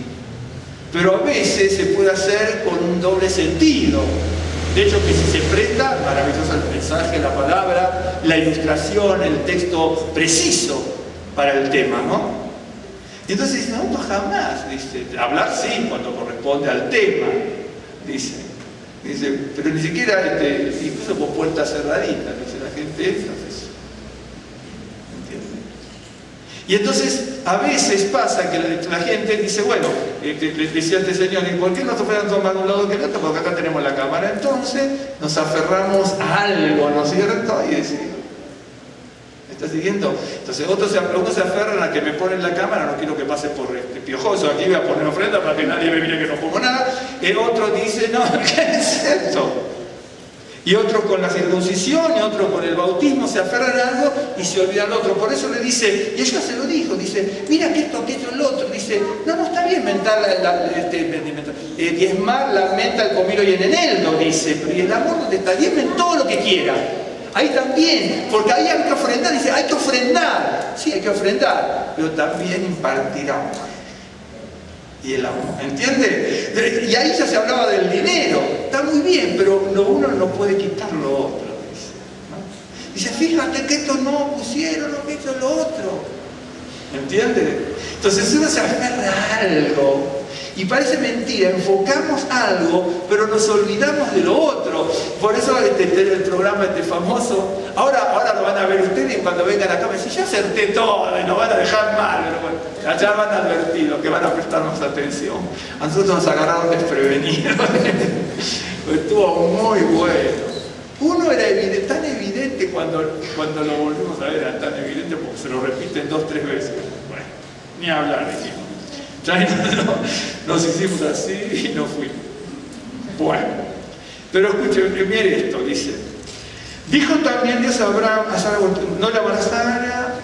A: pero a veces se puede hacer con un doble sentido. De hecho, que si se presta, maravilloso el mensaje, la palabra, la ilustración, el texto preciso para el tema, ¿no? Y entonces dice, no, jamás, dice, hablar sí cuando corresponde al tema, dice, pero ni siquiera, incluso por puertas cerraditas, dice la gente, entonces, ¿entiendes? Y entonces, a veces pasa que la gente dice, bueno, le decía este señor, ¿y por qué no se pueden tomar de un lado que el otro? Porque acá tenemos la cámara, entonces nos aferramos a algo, ¿no es cierto? Y decimos, ¿está siguiendo? Entonces unos se aferran a que me ponen la cámara, no quiero que pase por piojoso, aquí voy a poner ofrenda para que nadie me mire que no pongo nada. El otro dice, no, ¿qué es esto? Y otro con la circuncisión, y otro con el bautismo, se aferran a algo y se olvidan al otro. Por eso le dice, y ella se lo dijo, dice, mira que esto, el otro. Dice, no, está bien diezmar la menta, el comino y el eneldo, dice, pero ¿y el amor dónde está? Diezmen todo lo que quiera. Ahí también, porque ahí hay que ofrendar, dice, hay que ofrendar. Sí, hay que ofrendar, pero también impartir amor. Y el amor, ¿entiende? Y ahí ya se hablaba del dinero. Está muy bien, pero uno no puede quitar lo otro, dice, ¿no? Dice, fíjate que esto no pusieron, que esto es lo otro. ¿Entiende? Entonces uno se aferra a algo. Y parece mentira, enfocamos algo, pero nos olvidamos de lo otro. Por eso el programa famoso, ahora lo van a ver ustedes y cuando vengan acá me dicen, yo acerté todo y nos van a dejar mal. Pero bueno, allá van advertidos que van a prestar más atención. A nosotros nos agarraron desprevenidos. Estuvo muy bueno. Uno era tan evidente cuando lo volvimos a ver, era tan evidente porque se lo repiten 2 o 3 veces. Bueno, ni hablar, dijimos. Ya nos hicimos así y nos fuimos. Bueno, pero escuchen, mire esto, dice. Dijo también Dios a Abraham, a Sara, no llamarás Sara,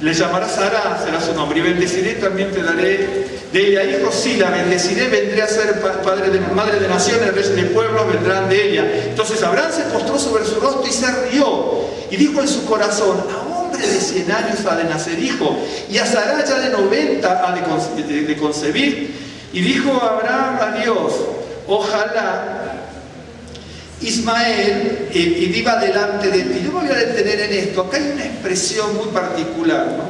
A: le llamarás Sara, será su nombre, y bendeciré, también te daré de ella hijos, sí, la bendeciré, vendré a ser madre de naciones, reyes de pueblos vendrán de ella. Entonces Abraham se postró sobre su rostro y se rió, y dijo en su corazón, de 100 años ha de nacer hijo, y a Sara ya de 90 ha de concebir. Y dijo Abraham a Dios, ojalá Ismael viva delante de ti. Yo me voy a detener en esto. Acá hay una expresión muy particular, ¿no?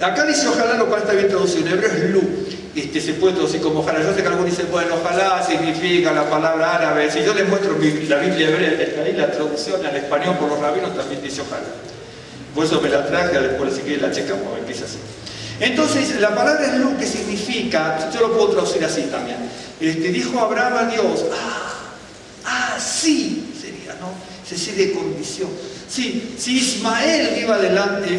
A: Acá dice ojalá, lo cual está bien traducido. En hebreo es lu. Se puede traducir como ojalá. Yo sé que algunos dicen, bueno, ojalá significa la palabra árabe. Si yo les muestro la Biblia hebrea que está ahí, la traducción al español por los rabinos también dice ojalá. Por eso me la traje, después si quieren la checamos, a ver qué es así. Entonces, la palabra es lu, que significa, yo lo puedo traducir así también. Dijo Abraham a Dios, sí, sería, ¿no? Sí, de condición. Sí, si Ismael viva delante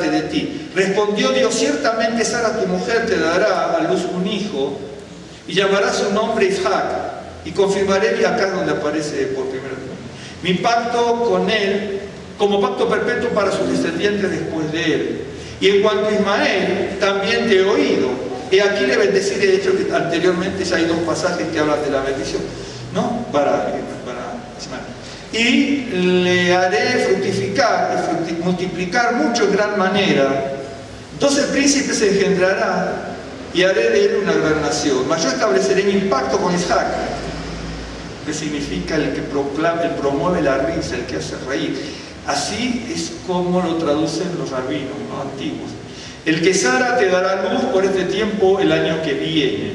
A: de ti. Respondió Dios, ciertamente Sara tu mujer te dará a luz un hijo y llamará su nombre Isaac, y confirmaré, y acá es donde aparece por primera vez, mi pacto con él como pacto perpetuo para sus descendientes después de él. Y en cuanto a Ismael, también te he oído. Y aquí le bendeciré, de hecho que anteriormente ya hay 2 pasajes que hablan de la bendición, ¿no? Para Ismael. Y le haré fructificar y multiplicar mucho en gran manera. 12 príncipes se engendrará y haré de él una gran nación. Mas yo estableceré mi pacto con Isaac, que significa el que proclama, el promueve la risa, el que hace reír. Así es como lo traducen los rabinos, ¿no? Antiguos. El que Sara te dará luz por este tiempo el año que viene.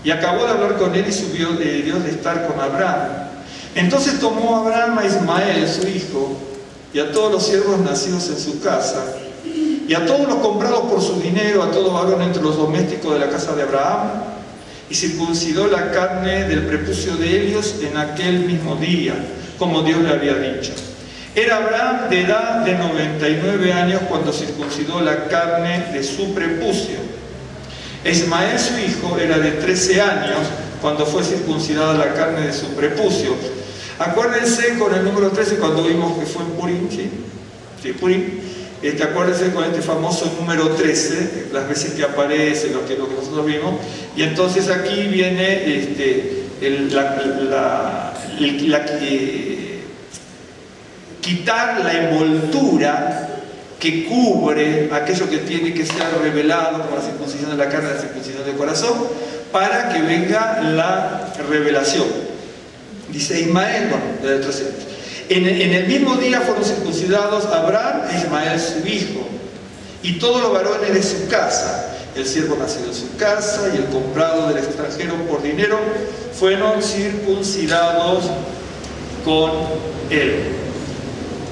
A: Y acabó de hablar con él y subió de Dios de estar con Abraham. Entonces tomó Abraham a Ismael, su hijo, y a todos los siervos nacidos en su casa, y a todos los comprados por su dinero, a todo varón entre los domésticos de la casa de Abraham, y circuncidó la carne del prepucio de ellos en aquel mismo día, como Dios le había dicho. Era Abraham de edad de 99 años cuando circuncidó la carne de su prepucio. Ismael, su hijo, era de 13 años cuando fue circuncidada la carne de su prepucio. Acuérdense con el número 13 cuando vimos que fue en Purim, ¿sí? Sí, Purim. Acuérdense con este famoso número 13, las veces que aparece, lo que nosotros vimos. Y entonces aquí viene quitar la envoltura que cubre aquello que tiene que ser revelado, como la circuncisión de la carne, la circuncisión del corazón, para que venga la revelación. Dice Ismael, bueno, desde 300. En el mismo día fueron circuncidados Abraham e Ismael su hijo, y todos los varones de su casa. El siervo nacido en su casa y el comprado del extranjero por dinero fueron circuncidados con él.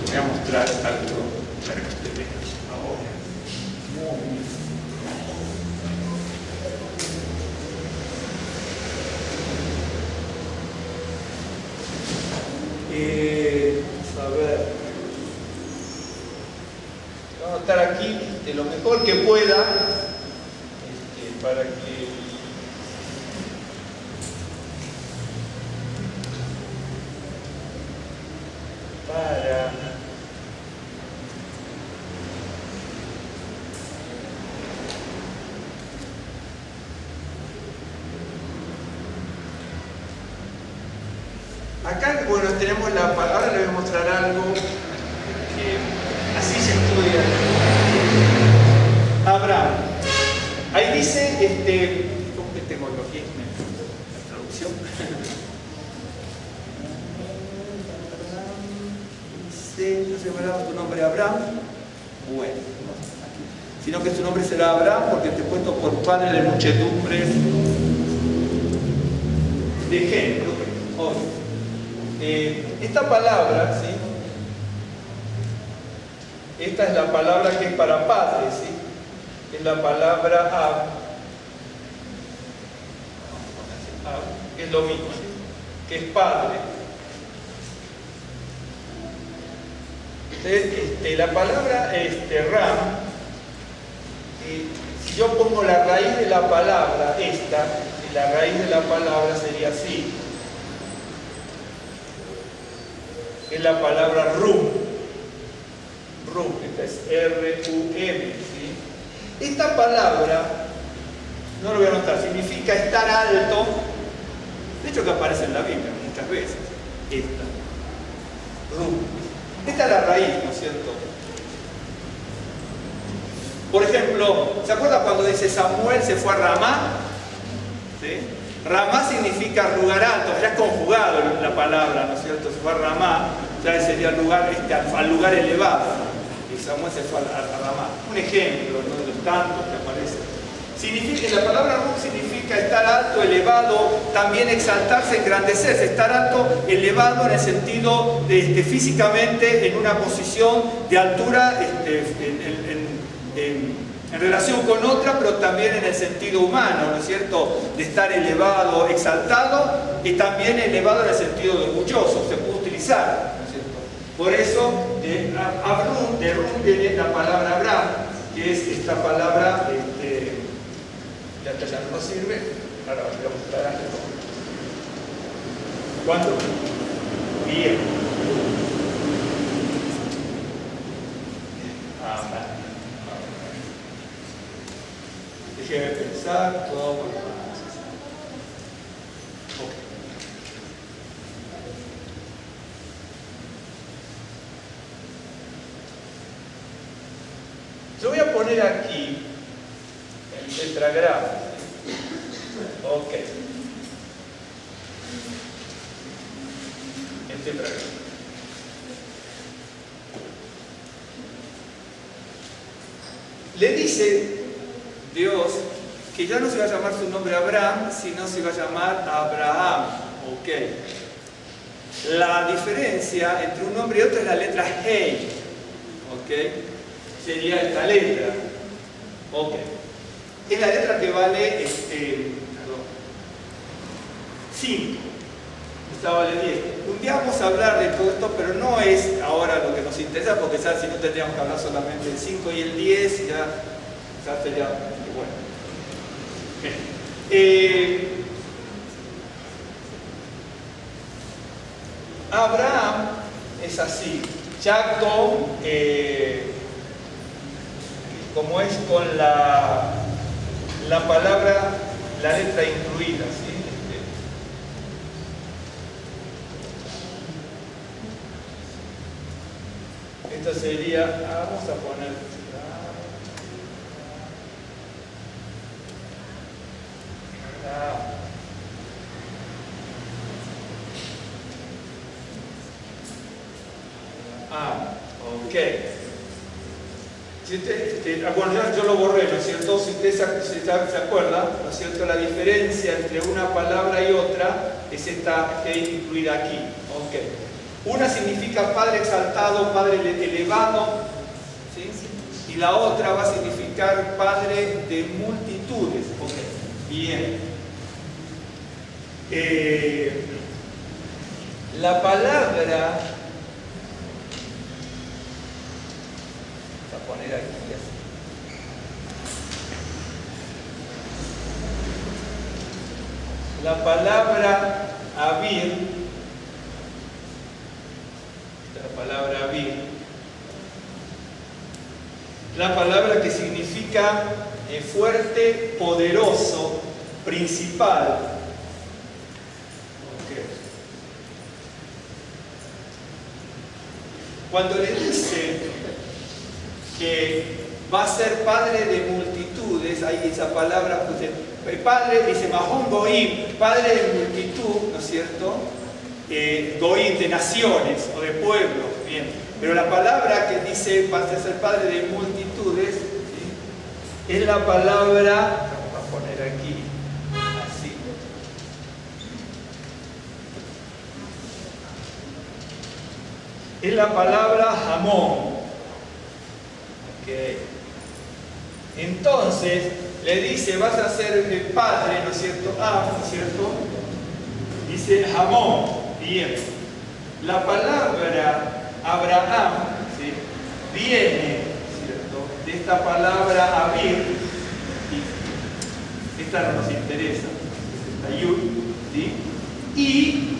A: Voy a mostrar algo para que ustedes vean ahora. A ver. Vamos a estar aquí de lo mejor que pueda. Para que acá, bueno, tenemos ahora les voy a mostrar algo que así se estudia. Abraham. Ahí dice, ¿cómo que tengo aquí? La traducción. Dice, no se llamará tu nombre Abraham. Bueno, sino que su nombre será Abraham porque te he puesto por padre de muchedumbres de gente. Esta palabra, ¿sí? Esta es la palabra que es para padre, ¿sí? Es la palabra Ab, es lo mismo, ¿sí? Que es padre. Entonces, la palabra Ram, si yo pongo la raíz de la palabra esta, la raíz de la palabra sería así. Es la palabra Rum. Rum, esta es R-U-M, ¿sí? Esta palabra, no lo voy a anotar, significa estar alto. De hecho que aparece en la Biblia muchas veces. Esta. Rum. Esta es la raíz, ¿no es cierto? Por ejemplo, ¿se acuerda cuando dice Samuel se fue a Ramá? ¿Sí? Ramá significa lugar alto, ya es conjugado la palabra, ¿no es cierto? Se fue a Ramá, ya sería el lugar, al lugar elevado. Y Samuel se fue a Ramá. Un ejemplo, ¿no? De los tantos que aparecen. La palabra Rum significa estar alto, elevado, también exaltarse, engrandecerse. Estar alto, elevado en el sentido de físicamente en una posición de altura en relación con otra, pero también en el sentido humano, ¿no es cierto? De estar elevado, exaltado, y también elevado en el sentido de orgulloso, se puede utilizar, ¿no es cierto? Por eso, de Rum viene la palabra Abraham, que es esta palabra, ya no nos sirve, ahora voy a mostrar algo. ¿Cuánto? Bien. Déjeme pensar todo por lo más. Ok. Yo voy a poner aquí el tetragrama. Ok. El tetragrama. Le dice Dios que ya no se va a llamar su nombre Abraham, sino se va a llamar Abraham. Ok. La diferencia entre un nombre y otro es la letra Hei. Ok. Sería esta letra. Ok. Es la letra que vale 5. Esta vale 10. Un día vamos a hablar de todo esto, pero no es ahora lo que nos interesa, porque ¿sabes? Si no tendríamos que hablar solamente del 5 y el 10, ya sería bueno. Abraham es así. Jacob, como es con la palabra, la letra incluida, ¿sí? Esto Entonces sería, vamos a poner ok. Si usted, bueno, yo lo borré, ¿no es cierto? Si usted se acuerda, ¿no es cierto? La diferencia entre una palabra y otra es esta que hay incluida aquí. Ok. Una significa Padre exaltado, Padre elevado, ¿sí? Y la otra va a significar Padre de multitudes. Ok. Bien. La palabra, vamos a poner aquí así. La palabra Abir, la palabra que significa fuerte, poderoso, principal. Cuando le dice que va a ser padre de multitudes, hay esa palabra, el padre dice Mahon Goim, padre de multitud, ¿no es cierto? Goim, de naciones o de pueblos, bien. Pero la palabra que dice va a ser padre de multitudes, ¿sí? Es la palabra, vamos a poner aquí, así. Es la palabra Hamón. Okay. Entonces le dice, vas a ser el padre, ¿no es cierto? ¿No es cierto? Dice Hamón. Bien. La palabra Abraham, ¿sí? Viene, ¿cierto?, de esta palabra Abir. Esta no nos interesa. Esta Yud, ¿sí? Y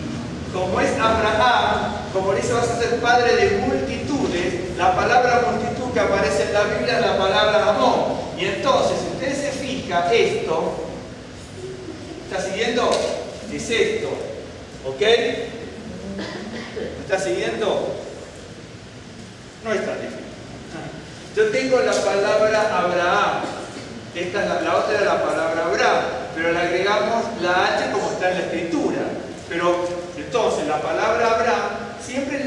A: como es Abraham, como dice vas a ser padre de multitudes, la palabra multitud que aparece en la Biblia es la palabra Amón. Y entonces, si usted se fija, esto, ¿está siguiendo? Es esto, ¿ok? ¿Está siguiendo? No es tan difícil. Yo tengo la palabra Abraham, esta es la otra era la palabra Abraham, pero le agregamos la H como está en la escritura. Pero entonces la palabra Abraham, siempre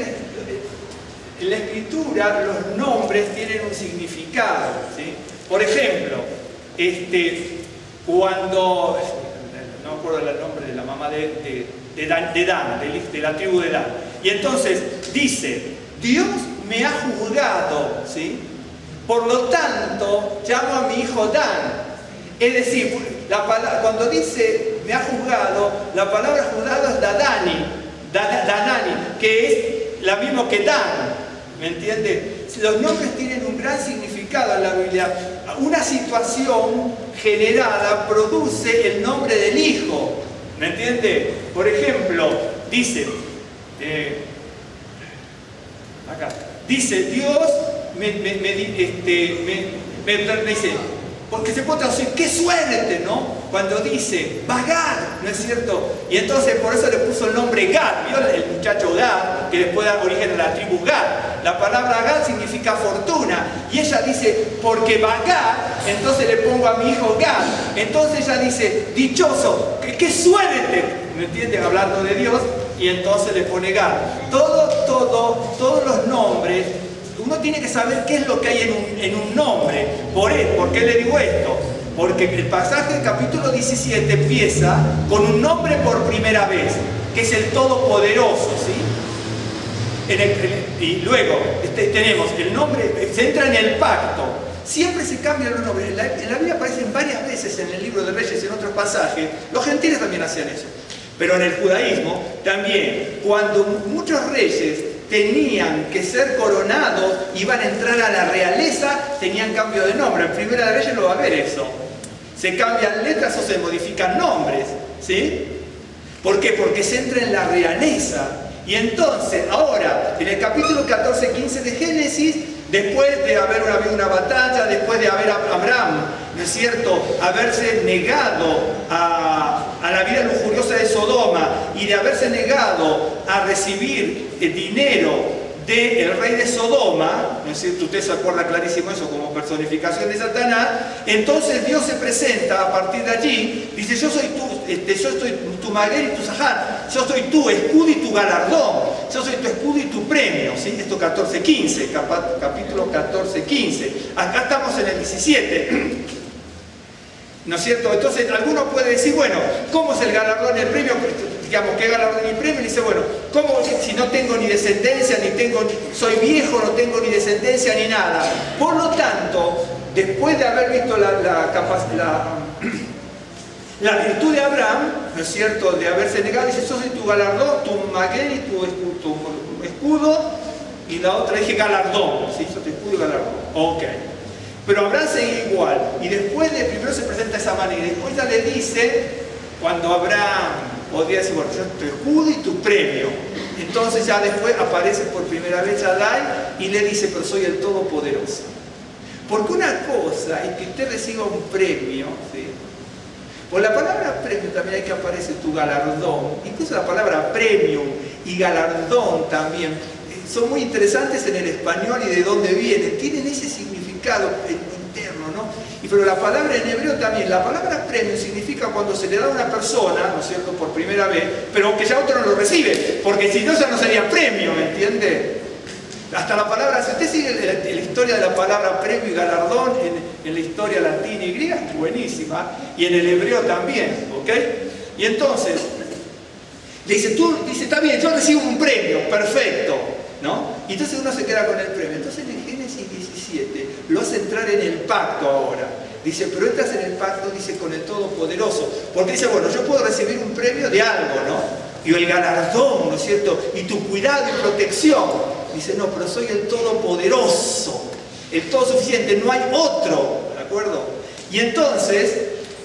A: en la escritura los nombres tienen un significado, ¿sí? Por ejemplo, cuando, no me acuerdo el nombre de la mamá de Dan, de la tribu de Dan, y entonces dice, Dios me ha juzgado, ¿sí? Por lo tanto, llamo a mi hijo Dan. Es decir, cuando dice me ha juzgado, la palabra juzgado es Danani, que es la misma que Dan. ¿Me entiende? Los nombres tienen un gran significado en la Biblia. Una situación generada produce el nombre del hijo. ¿Me entiende? Por ejemplo, dice, acá, dice Dios me dice, porque se puede traducir, qué suerte, ¿no? Cuando dice, vagar, ¿no es cierto? Y entonces por eso le puso el nombre Gad, ¿vio? El muchacho Gad, que después da origen a la tribu Gad. La palabra Gad significa fortuna. Y ella dice, porque vagar, entonces le pongo a mi hijo Gad. Entonces ella dice, dichoso, qué suerte, ¿me entiendes? Hablando de Dios, y entonces le pone Gad. Todos los nombres, uno tiene que saber qué es lo que hay en un nombre. ¿Por qué le digo esto? Porque el pasaje del capítulo 17 empieza con un nombre por primera vez, que es el Todopoderoso, ¿sí? Y luego tenemos el nombre, se entra en el pacto. Siempre se cambian los nombres. En la Biblia aparecen varias veces en el libro de Reyes y en otros pasajes. Los gentiles también hacían eso. Pero en el judaísmo también, cuando muchos reyes tenían que ser coronados, iban a entrar a la realeza, tenían cambio de nombre. En Primera de Reyes no va a haber eso. Se cambian letras o se modifican nombres, ¿sí? ¿Por qué? Porque se entra en la realeza. Y entonces, ahora, en el capítulo 14-15 de Génesis, después de haber habido una batalla, después de haber Abraham, ¿no es cierto?, haberse negado a la vida lujuriosa de Sodoma y de haberse negado a recibir dinero del rey de Sodoma, ¿no es cierto? Usted se acuerda clarísimo eso como personificación de Satanás. Entonces Dios se presenta a partir de allí, dice: yo soy tu Maguel y tu Zahar, yo soy tu escudo y tu galardón, yo soy tu escudo y tu premio, ¿sí? Esto 14:15, capítulo 14:15. Acá estamos en el 17. ¿No es cierto? Entonces alguno puede decir: bueno, ¿cómo es el galardón y el premio? Digamos, ¿qué galardón y premio? Y dice: bueno, ¿cómo si no tengo ni descendencia, soy viejo, no tengo ni descendencia ni nada? Por lo tanto, después de haber visto la virtud de Abraham, ¿no es cierto?, de haberse negado, dice: yo soy tu galardón, tu Maguel y tu escudo, y la otra dije galardón, ¿sí? Yo soy tu escudo y galardón. Ok. Pero Abraham sigue igual, y después primero se presenta de esa manera, y después ya le dice, cuando Abraham podría decir: bueno, yo soy tu escudo y tu premio. Entonces ya después aparece por primera vez Yadai y le dice: pero soy el Todopoderoso. Porque una cosa es que usted reciba un premio, ¿sí? Por la palabra premio también hay que aparecer tu galardón. Incluso la palabra premium y galardón también son muy interesantes en el español y de dónde vienen. Tienen ese significado interno, ¿no? Pero la palabra en hebreo también, la palabra premium significa cuando se le da a una persona, ¿no es cierto?, por primera vez, pero que ya otro no lo recibe, porque si no ya no sería premio, ¿me entiende? Hasta la palabra, si usted sigue la historia de la palabra premio y galardón en la historia latina y griega, es buenísima, y en el hebreo también, ¿ok? Y entonces, le dice: está bien, yo recibo un premio, perfecto, ¿no? Y entonces uno se queda con el premio. Entonces en Génesis 17 lo hace entrar en el pacto ahora. Dice: pero entras en el pacto, dice, con el Todopoderoso. Porque dice: bueno, yo puedo recibir un premio de algo, ¿no? Y el galardón, ¿no es cierto? Y tu cuidado y protección. Dice: no, pero soy el Todopoderoso, el todo suficiente, no hay otro, ¿de acuerdo? Y entonces,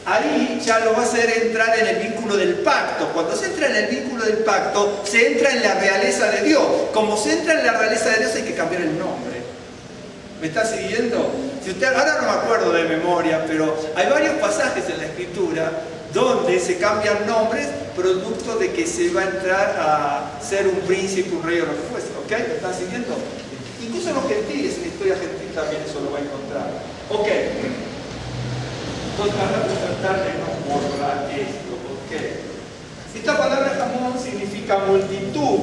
A: ahí ya lo va a hacer entrar en el vínculo del pacto. Cuando se entra en el vínculo del pacto, se entra en la realeza de Dios. Como se entra en la realeza de Dios, hay que cambiar el nombre. ¿Me está siguiendo? Si usted, ahora no me acuerdo de memoria, pero hay varios pasajes en la Escritura donde se cambian nombres producto de que se va a entrar a ser un príncipe, un rey o lo que fuese. ¿Ok? ¿Me están siguiendo? Incluso en los gentiles, en la historia gentil también eso lo va a encontrar. Ok. Entonces ahora voy a tratar de no borrar esto. ¿Ok? Esta palabra jamón significa multitud.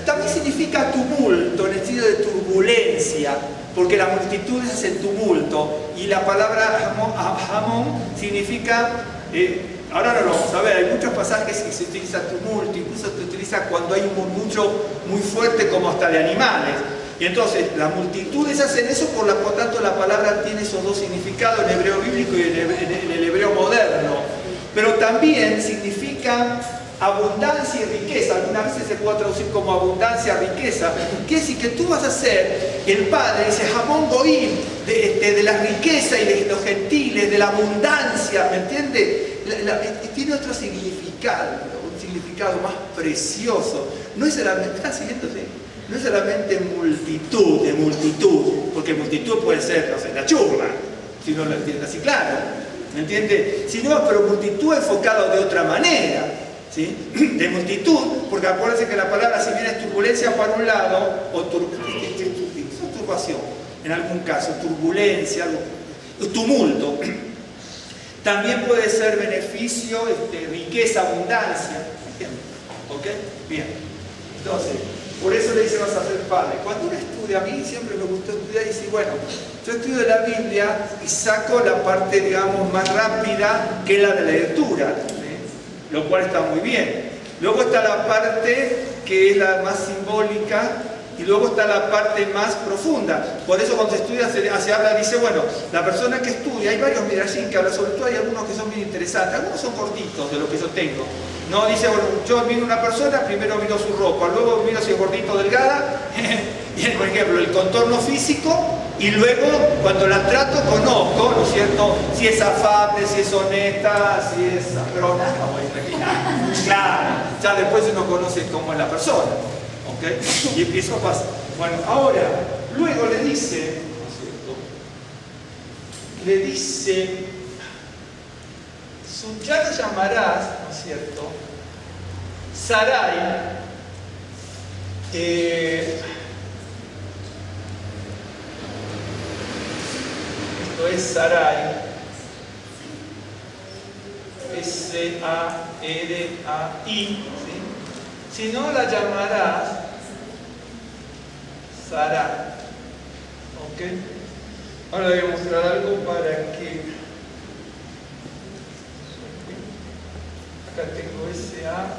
A: También significa tumulto, en el sentido de turbulencia, porque la multitud es el tumulto. Y la palabra jamón significa, ahora no lo vamos a ver, hay muchos pasajes que se utiliza tumulto, incluso se utiliza cuando hay un murmullo muy fuerte, como hasta de animales. Y entonces las multitudes hacen eso, por lo tanto la palabra tiene esos dos significados, en hebreo bíblico y en el hebreo moderno. Pero también significa abundancia y riqueza. Algunas veces se puede traducir como abundancia, riqueza. Quiere decir que tú vas a ser el padre, dice Jamón Goim, de la riqueza y de los gentiles, de la abundancia, ¿me entiende? Tiene otro significado, un significado más precioso. No es solamente, ¿están siguiéndose? No es solamente multitud, de multitud, porque multitud puede ser, no sé, la churra, si no lo entiende así claro, ¿me entiende? Sino, pero multitud enfocado de otra manera. ¿Sí? De multitud, porque acuérdense que la palabra, si bien es turbulencia por un lado, o turbación, en algún caso, turbulencia, tumulto, también puede ser beneficio, riqueza, abundancia. ¿Ok? Bien. Entonces, por eso le dice: vas a ser padre. Cuando uno estudia, a mí siempre me gustó estudiar y decir: bueno, yo estudio la Biblia y saco la parte, digamos, más rápida, que es la de la lectura. Lo cual está muy bien. Luego está la parte que es la más simbólica y luego está la parte más profunda. Por eso cuando se estudia se habla, dice, bueno, la persona que estudia, hay varios midrashim que hablan, sobre todo hay algunos que son bien interesantes, algunos son cortitos de lo que yo tengo. No, dice, bueno, yo miro una persona, primero miro su ropa, luego miro si es gordito o delgada, y por ejemplo, el contorno físico, y luego cuando la trato conozco, ¿no es cierto?, si es afable, si es honesta, si es afrona, claro, ya después uno conoce cómo es la persona, ¿ok? Y eso pasa. Bueno, ahora, luego le dice, ¿no es cierto?, le dice, ya lo llamarás, ¿no es cierto?, Sarai, Esto es Sarai. S-A-R-A-I. ¿Sí? Si no, la llamarás Sara. ¿Ok? Ahora le voy a mostrar algo para que... Acá tengo S-A-R-A-I.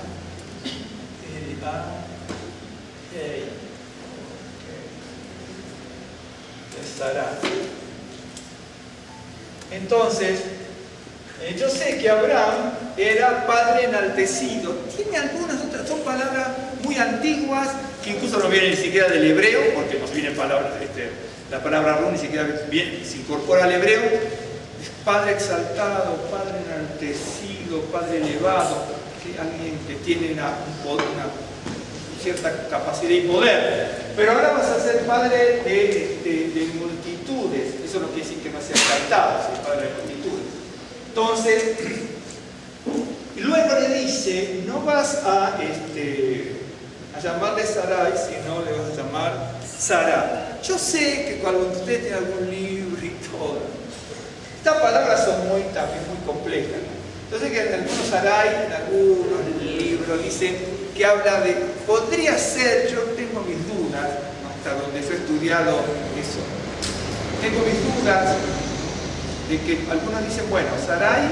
A: Es Sara. Entonces, yo sé que Abraham era padre enaltecido. Tiene algunas otras, son palabras muy antiguas que incluso no vienen ni siquiera del hebreo, porque nos viene palabras, la palabra Ru ni siquiera se incorpora al hebreo. Es padre exaltado, padre enaltecido, padre elevado, que alguien que tiene una cierta capacidad y poder. Pero ahora vas a ser padre de multitudes. Eso no quiere decir que no sea exaltado, ser padre de multitudes. Entonces, luego le dice, no vas a llamarle Sarai, sino le vas a llamar Sara. Yo sé que cuando usted tiene algún libro y todo, estas palabras son también muy complejas. Entonces que en algunos Sarai, en algunos libros dicen que habla de, podría ser, yo tengo mis dudas, hasta donde yo he estudiado eso, tengo mis dudas de que algunos dicen, bueno, Sarai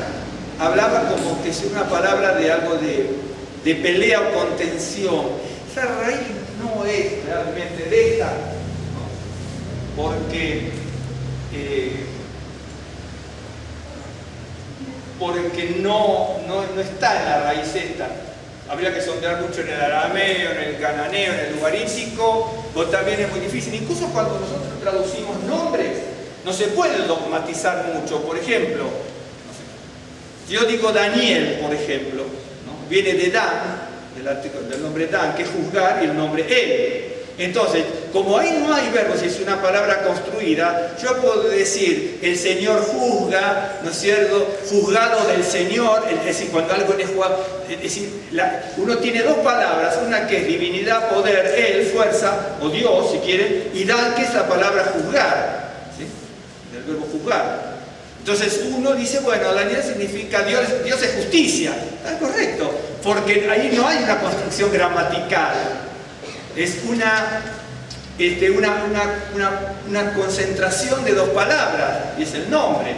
A: hablaba como que es una palabra de algo de pelea o contención. Esa raíz no es realmente de esta, ¿no? Porque no está en la raíz esta. Habría que sondear mucho en el arameo, en el cananeo, en el lugarístico, o también es muy difícil. Incluso cuando nosotros traducimos nombres, no se puede dogmatizar mucho. Por ejemplo, yo digo Daniel, por ejemplo, ¿no? Viene de Dan, del nombre Dan, que es juzgar, y el nombre él. Entonces, como ahí no hay verbo, si es una palabra construida, yo puedo decir, el Señor juzga, ¿no es cierto? Juzgado del Señor, es decir, cuando algo es juzgado, es decir, uno tiene dos palabras, una que es divinidad, poder, él, fuerza, o Dios, si quieren, y Dan, que es la palabra juzgar, ¿sí? Del verbo juzgar. Entonces uno dice, bueno, Daniel significa Dios es justicia. Está correcto, porque ahí no hay una construcción gramatical. Es una concentración de dos palabras, y es el nombre.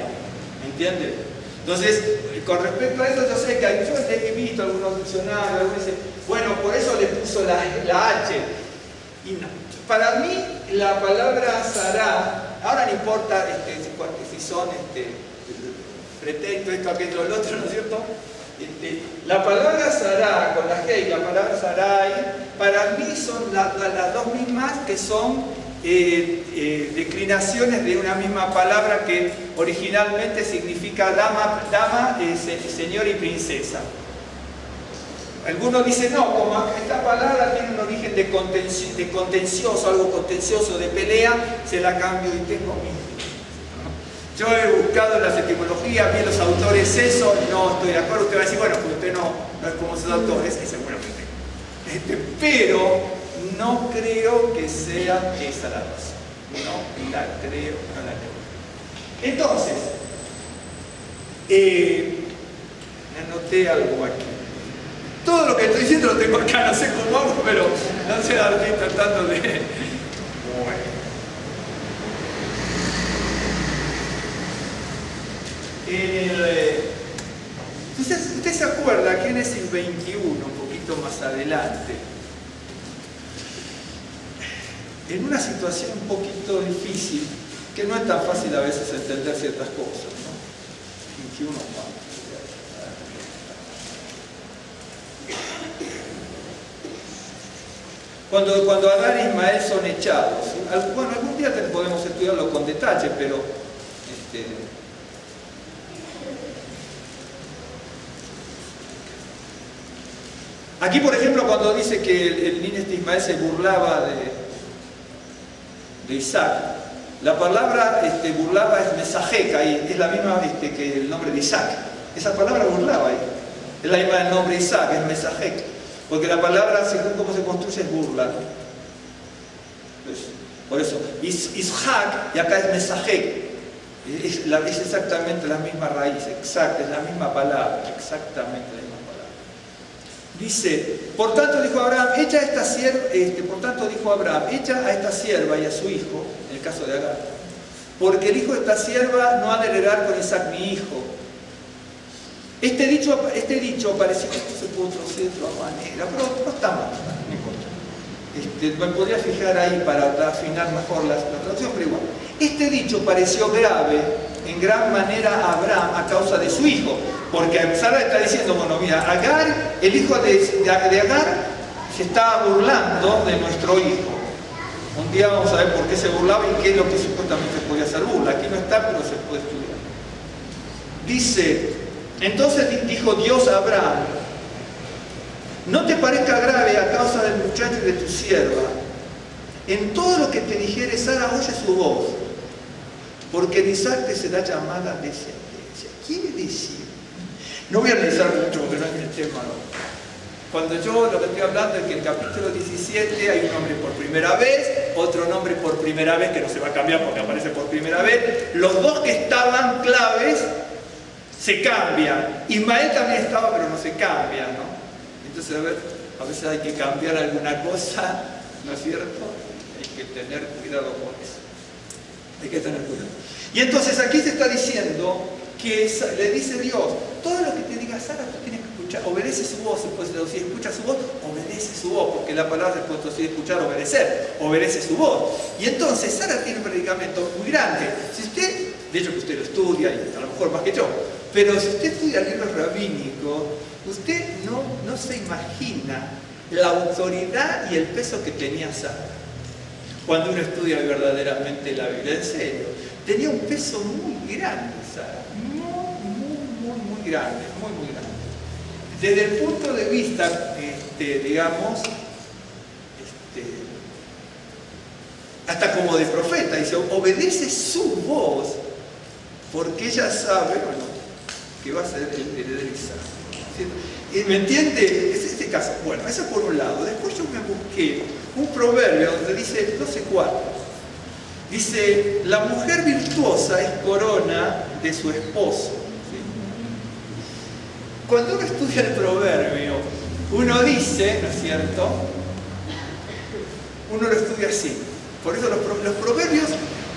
A: ¿Me entiendes? Entonces, con respecto a eso, yo sé que yo he visto algunos diccionarios, algunos dicen, bueno, por eso le puso la H. Y no. Para mí, la palabra Sará, ahora no importa si son pretexto, esto, aquello, lo otro, ¿no es cierto? La palabra Sará con la G y la palabra Sarai, para mí son las dos mismas que son declinaciones de una misma palabra que originalmente significa dama, señor y princesa. Algunos dicen, no, como esta palabra tiene un origen de contencioso, algo contencioso, de pelea, se la cambio y tengo mi... Yo he buscado en las etimologías, vi en los autores eso, no estoy de acuerdo. Usted va a decir, bueno, pues usted no es como sus autores, y seguramente. Pero no creo que sea esa la razón. No la creo. Entonces, anoté algo aquí. Todo lo que estoy diciendo lo tengo acá, no sé cómo hago, pero no sé, estoy tratando de... Bueno. Usted se acuerda que en Génesis 21, un poquito más adelante, en una situación un poquito difícil, que no es tan fácil a veces entender ciertas cosas, ¿no? 21 Cuando Adán e Ismael son echados, bueno, algún día podemos estudiarlo con detalle, pero aquí, por ejemplo, cuando dice que el niño Ismael se burlaba de Isaac, la palabra burlaba es mesajeca, y es la misma que el nombre de Isaac. Esa palabra burlaba ahí. Es la misma del nombre Isaac, es mesajeca. Porque la palabra, según cómo se construye, es burla, ¿no? Por eso, Ishak, y acá es Mesajek. Es exactamente la misma raíz, exacta, es la misma palabra, exactamente la misma palabra. Dice, por tanto dijo Abraham, echa a esta sierva y a su hijo, en el caso de Agar, porque el hijo de esta sierva no ha de heredar con Isaac mi hijo. Este dicho parecía que esto se puede traducir de otra manera, pero no está mal, no importa. Me podría fijar ahí para afinar mejor la traducción, pero igual. Este dicho pareció grave en gran manera a Abraham a causa de su hijo, porque Sara está diciendo, bueno, mira, Agar, el hijo de Agar, se estaba burlando de nuestro hijo. Un día vamos a ver por qué se burlaba y qué es lo que supuestamente se podía hacer burla. Aquí no está, pero se puede estudiar. Dice, entonces dijo Dios a Abraham, no te parezca grave a causa del muchacho y de tu sierva. En todo lo que te dijere Sara, oye su voz, porque en Isaac te será llamada descendencia. Quiere decir, no voy a analizar mucho porque no es mi tema, ¿no? Cuando yo lo que estoy hablando es que en el capítulo 17 hay un nombre por primera vez, otro nombre por primera vez que no se va a cambiar porque aparece por primera vez. Los dos que estaban claves se cambian. Ismael también estaba, pero no se cambia, ¿no? Entonces, a veces hay que cambiar alguna cosa, ¿no es cierto? Hay que tener cuidado con eso. Hay que tener cuidado. Y entonces aquí se está diciendo que le dice Dios, todo lo que te diga Sara, tú tienes que escuchar, obedece su voz. Pues, si escucha su voz, obedece su voz, porque la palabra es puesto así, escuchar, obedecer, obedece su voz. Y entonces Sara tiene un predicamento muy grande. Si usted, de hecho que usted lo estudia, y a lo mejor más que yo, pero si usted estudia libros rabínicos, usted no se imagina la autoridad y el peso que tenía Sara. Cuando uno estudia verdaderamente la Biblia, en serio, tenía un peso muy grande Sara, muy grande, muy grande. Desde el punto de vista, digamos, hasta como de profeta, dice, obedece su voz, porque ella sabe, bueno, que va a ser el heredero Isaac. ¿Me entiende? Es este caso. Bueno, eso por un lado. Después yo me busqué un proverbio donde dice 12:4. Dice, la mujer virtuosa es corona de su esposo. ¿Sí? Cuando uno estudia el proverbio, uno dice, ¿no es cierto? Uno lo estudia así. Por eso los proverbios,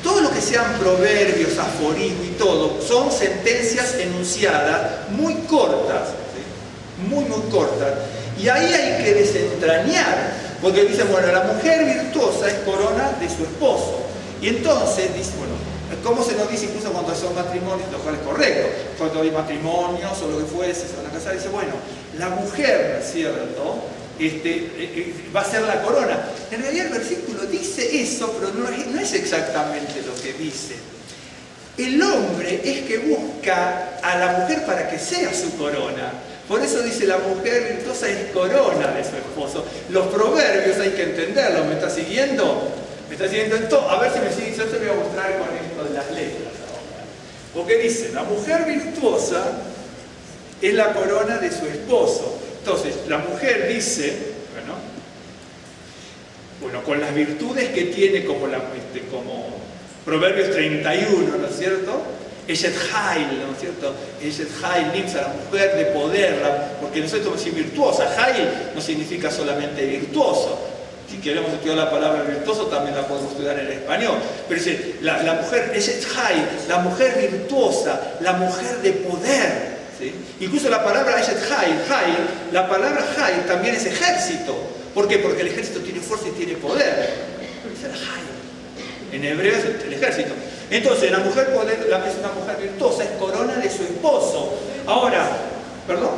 A: todo lo que sean proverbios, aforismos y todo, son sentencias enunciadas muy cortas. Muy cortas. Y ahí hay que desentrañar, porque dicen, bueno, la mujer virtuosa es corona de su esposo. Y entonces, dice, bueno, ¿cómo se nos dice incluso cuando son matrimonios? Lo cual es correcto. Cuando hay matrimonios o lo que fuese, se van a casar, dice, bueno, la mujer, ¿no es cierto?, va a ser la corona. En realidad el versículo dice eso, pero no es exactamente lo que dice. El hombre es que busca a la mujer para que sea su corona. Por eso dice, la mujer virtuosa es corona de su esposo. Los proverbios hay que entenderlos. ¿Me está siguiendo? ¿Me está siguiendo en todo? A ver si me siguen. Yo te voy a mostrar con esto de las letras ahora. Porque dice, la mujer virtuosa es la corona de su esposo. Entonces, la mujer dice, bueno, con las virtudes que tiene como Proverbios 31, ¿no es cierto? Eshet Hail, ¿no es cierto? Eshet Hail Nimsa, la mujer de poder, porque nosotros decimos virtuosa. Hail no significa solamente virtuoso. Si queremos estudiar la palabra virtuoso, también la podemos estudiar en español. Pero dice, la mujer, Eshet Hail, la mujer virtuosa, la mujer de poder. ¿Sí? Incluso la palabra Eshet Hail, la palabra Hail también es ejército. ¿Por qué? Porque el ejército tiene fuerza y tiene poder. Es el Hail. En hebreo es el ejército. Entonces, la mujer poder, es una mujer virtuosa, es corona de su esposo. Ahora, ¿perdón?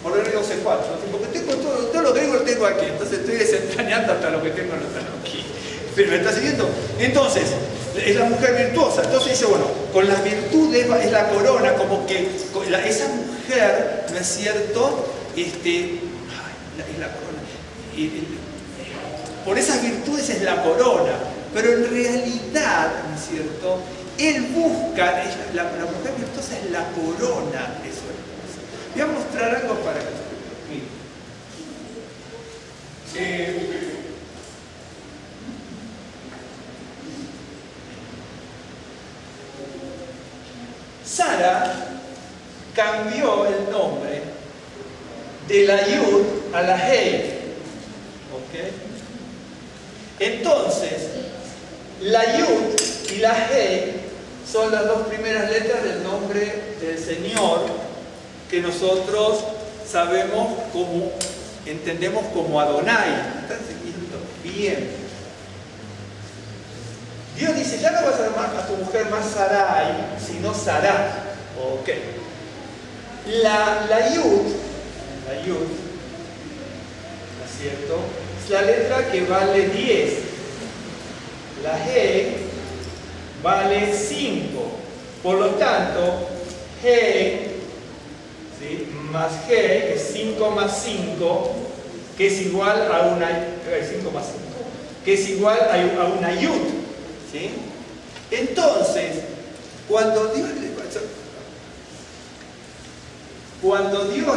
A: Proverbio 12:4. Porque tengo todo lo griego lo tengo aquí. Entonces estoy desentrañando hasta lo que tengo no está aquí. Pero ¿me está siguiendo? Entonces, es la mujer virtuosa. Entonces dice, bueno, con las virtudes es la corona, como que esa mujer, ¿no es cierto? Es la corona. Por esas virtudes es la corona. Pero en realidad, ¿no es cierto? Él busca, la mujer virtuosa es la corona de su esposa. Voy a mostrar algo para que Sara cambió el nombre de la Yud a la Hei. ¿Ok? Entonces, la Yud y la Hei son las dos primeras letras del nombre del Señor que nosotros sabemos como, entendemos como Adonai. ¿Están siguiendo? Bien. Dios dice, ya no vas a llamar a tu mujer más Sarai, sino Sará. Ok. La Yud, ¿no es cierto? Es la letra que vale 10. La He vale 5. Por lo tanto, He, ¿sí?, más He, que es 5 más 5, que es igual a una 5 más 5, que es igual a una Yud. ¿Sí? Entonces, cuando Dios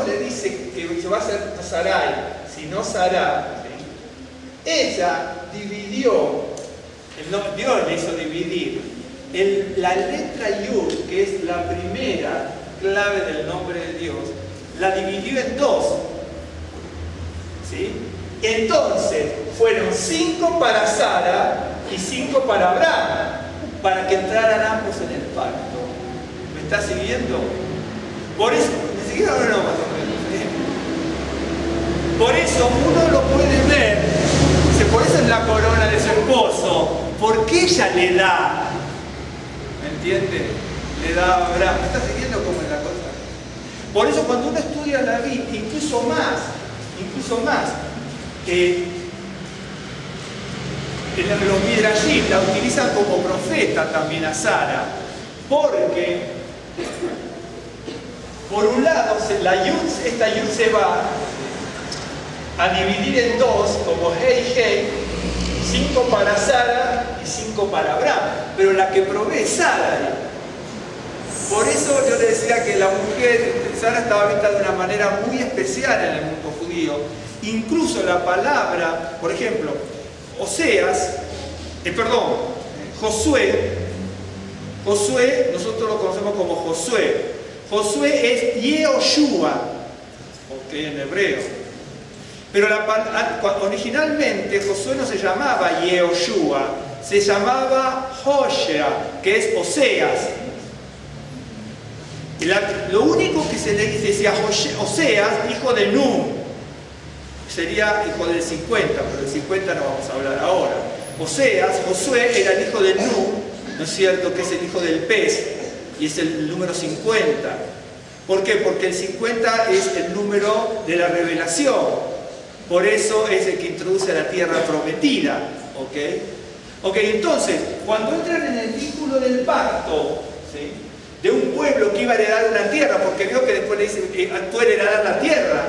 A: le dice que se va a hacer Sarai, si no Sará, ¿sí?, ella dividió, Dios le hizo dividir la letra Yud, que es la primera clave del nombre de Dios, la dividió en dos. ¿Sí? Entonces, fueron 5 para Sara y 5 para Abraham, para que entraran ambos en el pacto. ¿Me está siguiendo? Por eso, ¿me siguieron o no, más o menos? Por eso uno lo puede ver, dice, por eso es la corona de su esposo, porque ella le da, ¿me entiende? Le da a Abraham. ¿Me está siguiendo cómo es la cosa? Por eso cuando uno estudia la Biblia, incluso más, los Midrashim la utilizan como profeta también a Sara, porque por un lado esta Yud se va a dividir en dos, como Hei, 5 para Sara y 5 para Abraham, pero la que provee es Sara. Por eso yo le decía que la mujer, Sara, estaba vista de una manera muy especial en el mundo judío. Incluso la palabra, por ejemplo, Josué, nosotros lo conocemos como Josué. Josué es Yehoshua, ok, en hebreo. Pero originalmente Josué no se llamaba Yehoshua, se llamaba Hoshea, que es Oseas. Lo único que se le decía Oseas, hijo de Nun, sería hijo del 50, pero del 50 no vamos a hablar ahora. Oseas, Josué era el hijo de Nun, ¿no es cierto?, que es el hijo del pez, y es el número 50. ¿Por qué? Porque el 50 es el número de la revelación. Por eso es el que introduce a la tierra prometida. ¿Ok? Entonces, cuando entran en el vínculo del pacto, ¿sí?, de un pueblo que iba a heredar una tierra, porque veo que después le dice, tú heredarás la tierra.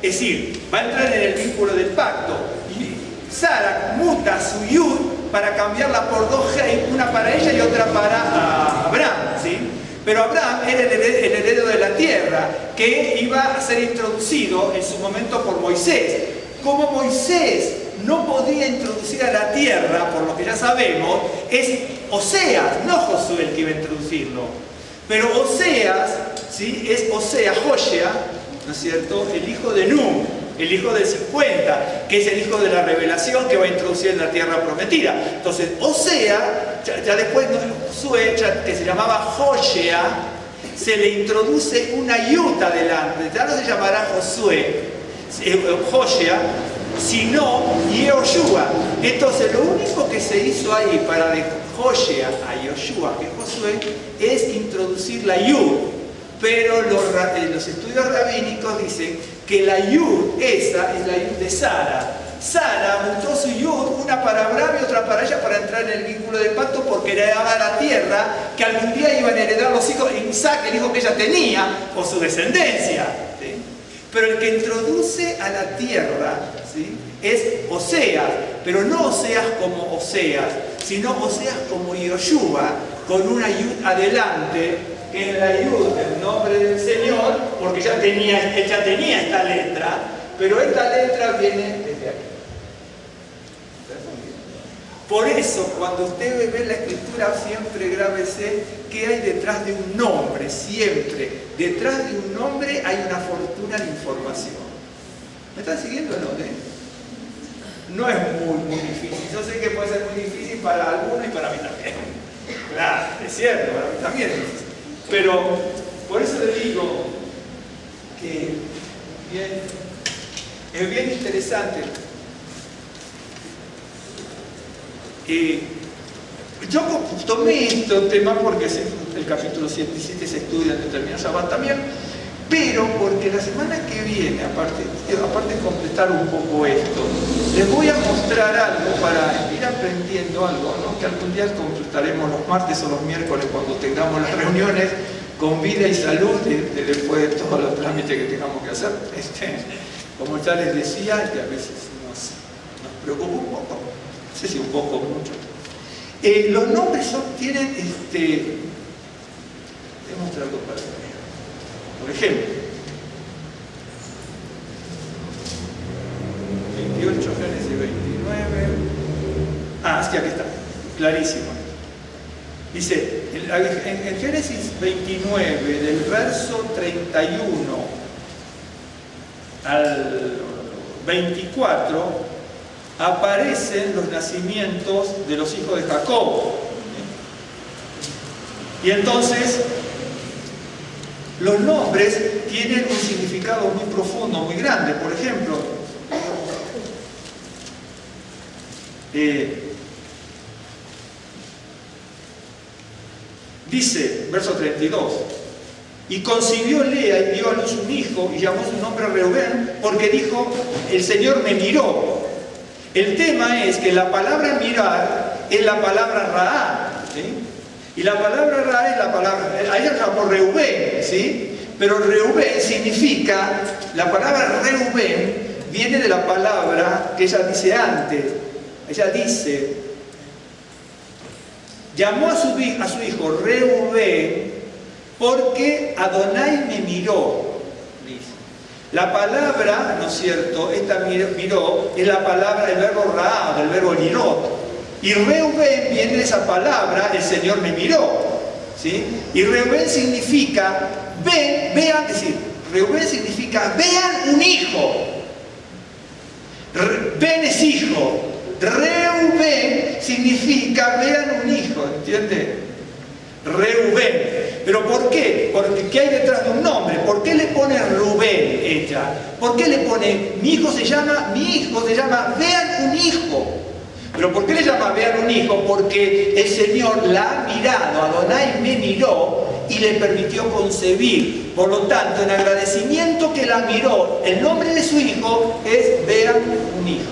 A: Es decir, va a entrar en el vínculo del pacto. Y Sara muta su Yud para cambiarla por dos Hei, una para ella y otra para Abraham. ¿Sí? Pero Abraham era el heredero de la tierra, que iba a ser introducido en su momento por Moisés. Como Moisés no podía introducir a la tierra, por lo que ya sabemos, es Oseas, no Josué el que iba a introducirlo. Pero Oseas, ¿sí?, es Oseas, Hoshea, ¿no es cierto?, el hijo de Nun, el hijo del 50, que es el hijo de la revelación que va a introducir en la tierra prometida. Entonces, Osea, ya después Josué, que se llamaba Hoshea, se le introduce una Yud adelante, ya no se llamará Josué, Hoshea, sino Yehoshua. Entonces, lo único que se hizo ahí para de Hoshea a Yehoshua, que es Josué, es introducir la Yud. Pero los estudios rabínicos dicen que la Yud, esa es la Yud de Sara. Sara mutó su Yud, una para Abraham y otra para ella, para entrar en el vínculo del pacto, porque heredaba la tierra que algún día iban a heredar los hijos, Isaac, el hijo que ella tenía, o su descendencia. ¿Sí? Pero el que introduce a la tierra, ¿sí?, es Oseas, pero no Oseas como Oseas, sino Oseas como Yehoshua, con una Yud adelante, que es la Yud del nombre del Señor, porque él ya tenía esta letra, pero esta letra viene desde aquí. Por eso, cuando usted ve la escritura, siempre grábese qué hay detrás de un nombre, siempre. Detrás de un nombre hay una fortuna de información. ¿Me están siguiendo o no? No es muy difícil. Yo sé que puede ser muy difícil para algunos y para mí también. Claro, es cierto, para mí también es difícil. Pero, por eso le digo que es bien interesante. Yo tomé este tema porque el capítulo 77 se estudia en determinados Shabbat también, pero porque la semana que viene, aparte de completar un poco esto, les voy a mostrar algo para ir aprendiendo algo, ¿no? Que algún día completaremos los martes o los miércoles cuando tengamos las reuniones con vida y salud, después de todos los trámites que tengamos que hacer. Como ya les decía, que a veces nos preocupa un poco. No sé si un poco o mucho. Los nombres tienen, voy a mostrar algo para ver. Por ejemplo, 28, Génesis 29. Sí, aquí está, clarísimo. Dice, en Génesis 29, del verso 31 al 24, aparecen los nacimientos de los hijos de Jacob. Y entonces, los nombres tienen un significado muy profundo, muy grande. Por ejemplo, dice, verso 32, y concibió Lea y dio a luz un hijo y llamó su nombre Reubén, porque dijo, el Señor me miró. El tema es que la palabra mirar es la palabra Raá, ¿sí? Y la palabra Raá es la palabra, ahí la llamó Reubén, ¿sí? Pero Reubén significa, la palabra Reubén viene de la palabra que ella dice antes. Ella dice, llamó a su hijo Reubén porque Adonai me miró. La palabra, ¿no es cierto?, esta miró es la palabra del verbo Raá, del verbo lirot. Y Reubén viene de esa palabra, el Señor me miró, ¿sí? Y Reubén significa, vean, es decir, Reubén significa, vean un hijo. Ben es hijo. Reubén significa, vean un hijo, ¿entiende? Reubén. ¿Pero por qué? Porque ¿qué hay detrás de un nombre? ¿Por qué le pone Rubén ella? ¿Por qué le pone, mi hijo se llama, vean un hijo? ¿Pero por qué le llama vean un hijo? Porque el Señor la ha mirado, Adonai me miró y le permitió concebir. Por lo tanto, en agradecimiento que la miró, el nombre de su hijo es vean un hijo.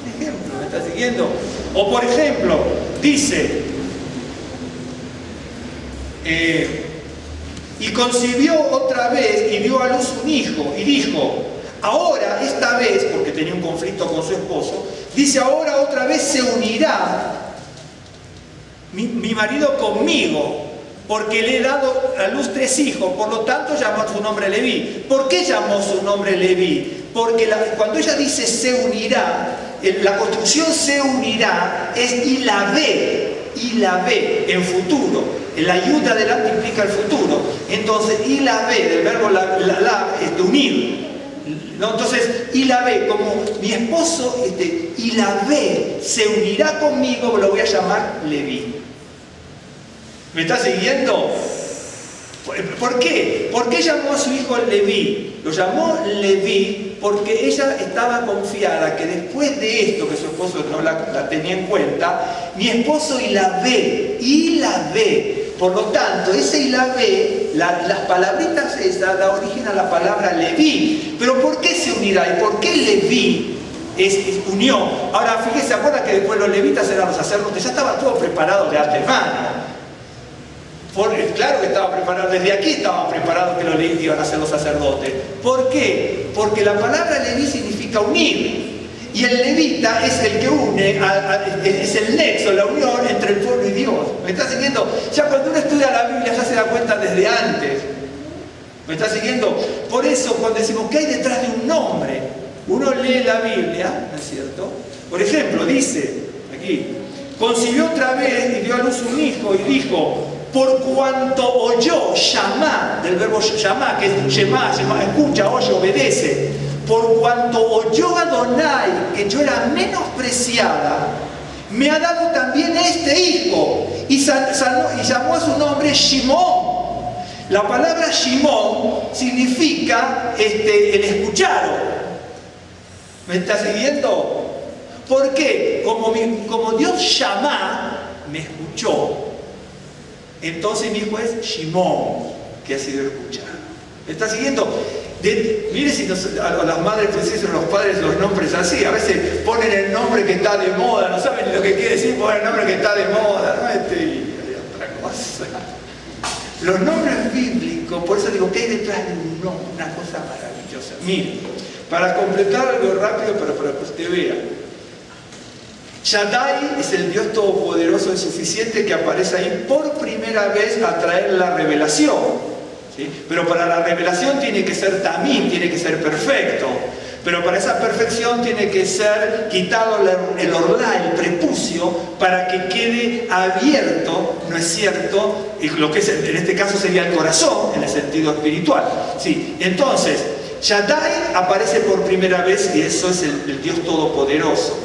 A: Un ejemplo, ¿me está siguiendo? O por ejemplo, dice, y concibió otra vez y dio a luz un hijo y dijo, ahora, esta vez, porque tenía un conflicto con su esposo, dice, ahora otra vez se unirá mi marido conmigo, porque le he dado a luz 3 hijos, por lo tanto llamó su nombre Leví. ¿Por qué llamó su nombre Leví? Porque cuando ella dice se unirá, la construcción se unirá es y la ve en futuro. La ayuda adelante implica el futuro. Entonces, y la ve, del verbo la es de unir. ¿No? Entonces, y la ve, como mi esposo, y la ve, se unirá conmigo, lo voy a llamar Leví. ¿Me está siguiendo? ¿Por qué? ¿Por qué llamó a su hijo Leví? Lo llamó Leví porque ella estaba confiada que después de esto, que su esposo no la tenía en cuenta, mi esposo y la ve. Por lo tanto, ese y la ve, las palabritas esas da origen a la palabra Leví. Pero ¿por qué se unirá? ¿Y por qué Leví es unión? Ahora, fíjese, ¿se acuerdan que después los levitas eran los sacerdotes? Ya estaba todo preparado de antemano. Claro que estaba preparado, desde aquí estaban preparados que los levitas iban a ser los sacerdotes. ¿Por qué? Porque la palabra Leví significa unir. Y el levita es el que une, es el nexo, la unión entre el pueblo y Dios. ¿Me está siguiendo? Ya cuando uno estudia la Biblia ya se da cuenta desde antes. ¿Me está siguiendo? Por eso cuando decimos ¿qué hay detrás de un nombre? Uno lee la Biblia, ¿no es cierto? Por ejemplo, dice aquí, concibió otra vez y dio a luz un hijo y dijo, por cuanto oyó, llamá, del verbo llamá, que es llamá, escucha, oye, obedece, por cuanto oyó Adonai que yo era menospreciada, me ha dado también este hijo, y llamó a su nombre Shimón. La palabra Shimón significa el escuchado. ¿Me está siguiendo? ¿Por qué? Como Dios llama, me escuchó. Entonces mi hijo es Shimón, que ha sido escuchado. ¿Me está siguiendo? Mire si a las madres princesas o los padres los nombres así, a veces ponen el nombre que está de moda, no saben lo que quiere decir poner el nombre que está de moda, ¿no? Hay otra cosa. Los nombres bíblicos, por eso digo, ¿qué hay detrás de un nombre? Una cosa maravillosa. Mire, para completar algo rápido, pero para que usted vea. Shaddai es el Dios todopoderoso y suficiente que aparece ahí por primera vez a traer la revelación. ¿Sí? Pero para la revelación tiene que ser tamim, tiene que ser perfecto. Pero para esa perfección tiene que ser quitado el orlá, el prepucio, para que quede abierto, ¿no es cierto? Y lo que es, en este caso sería el corazón, en el sentido espiritual. ¿Sí? Entonces, Shaddai aparece por primera vez y eso es el Dios todopoderoso.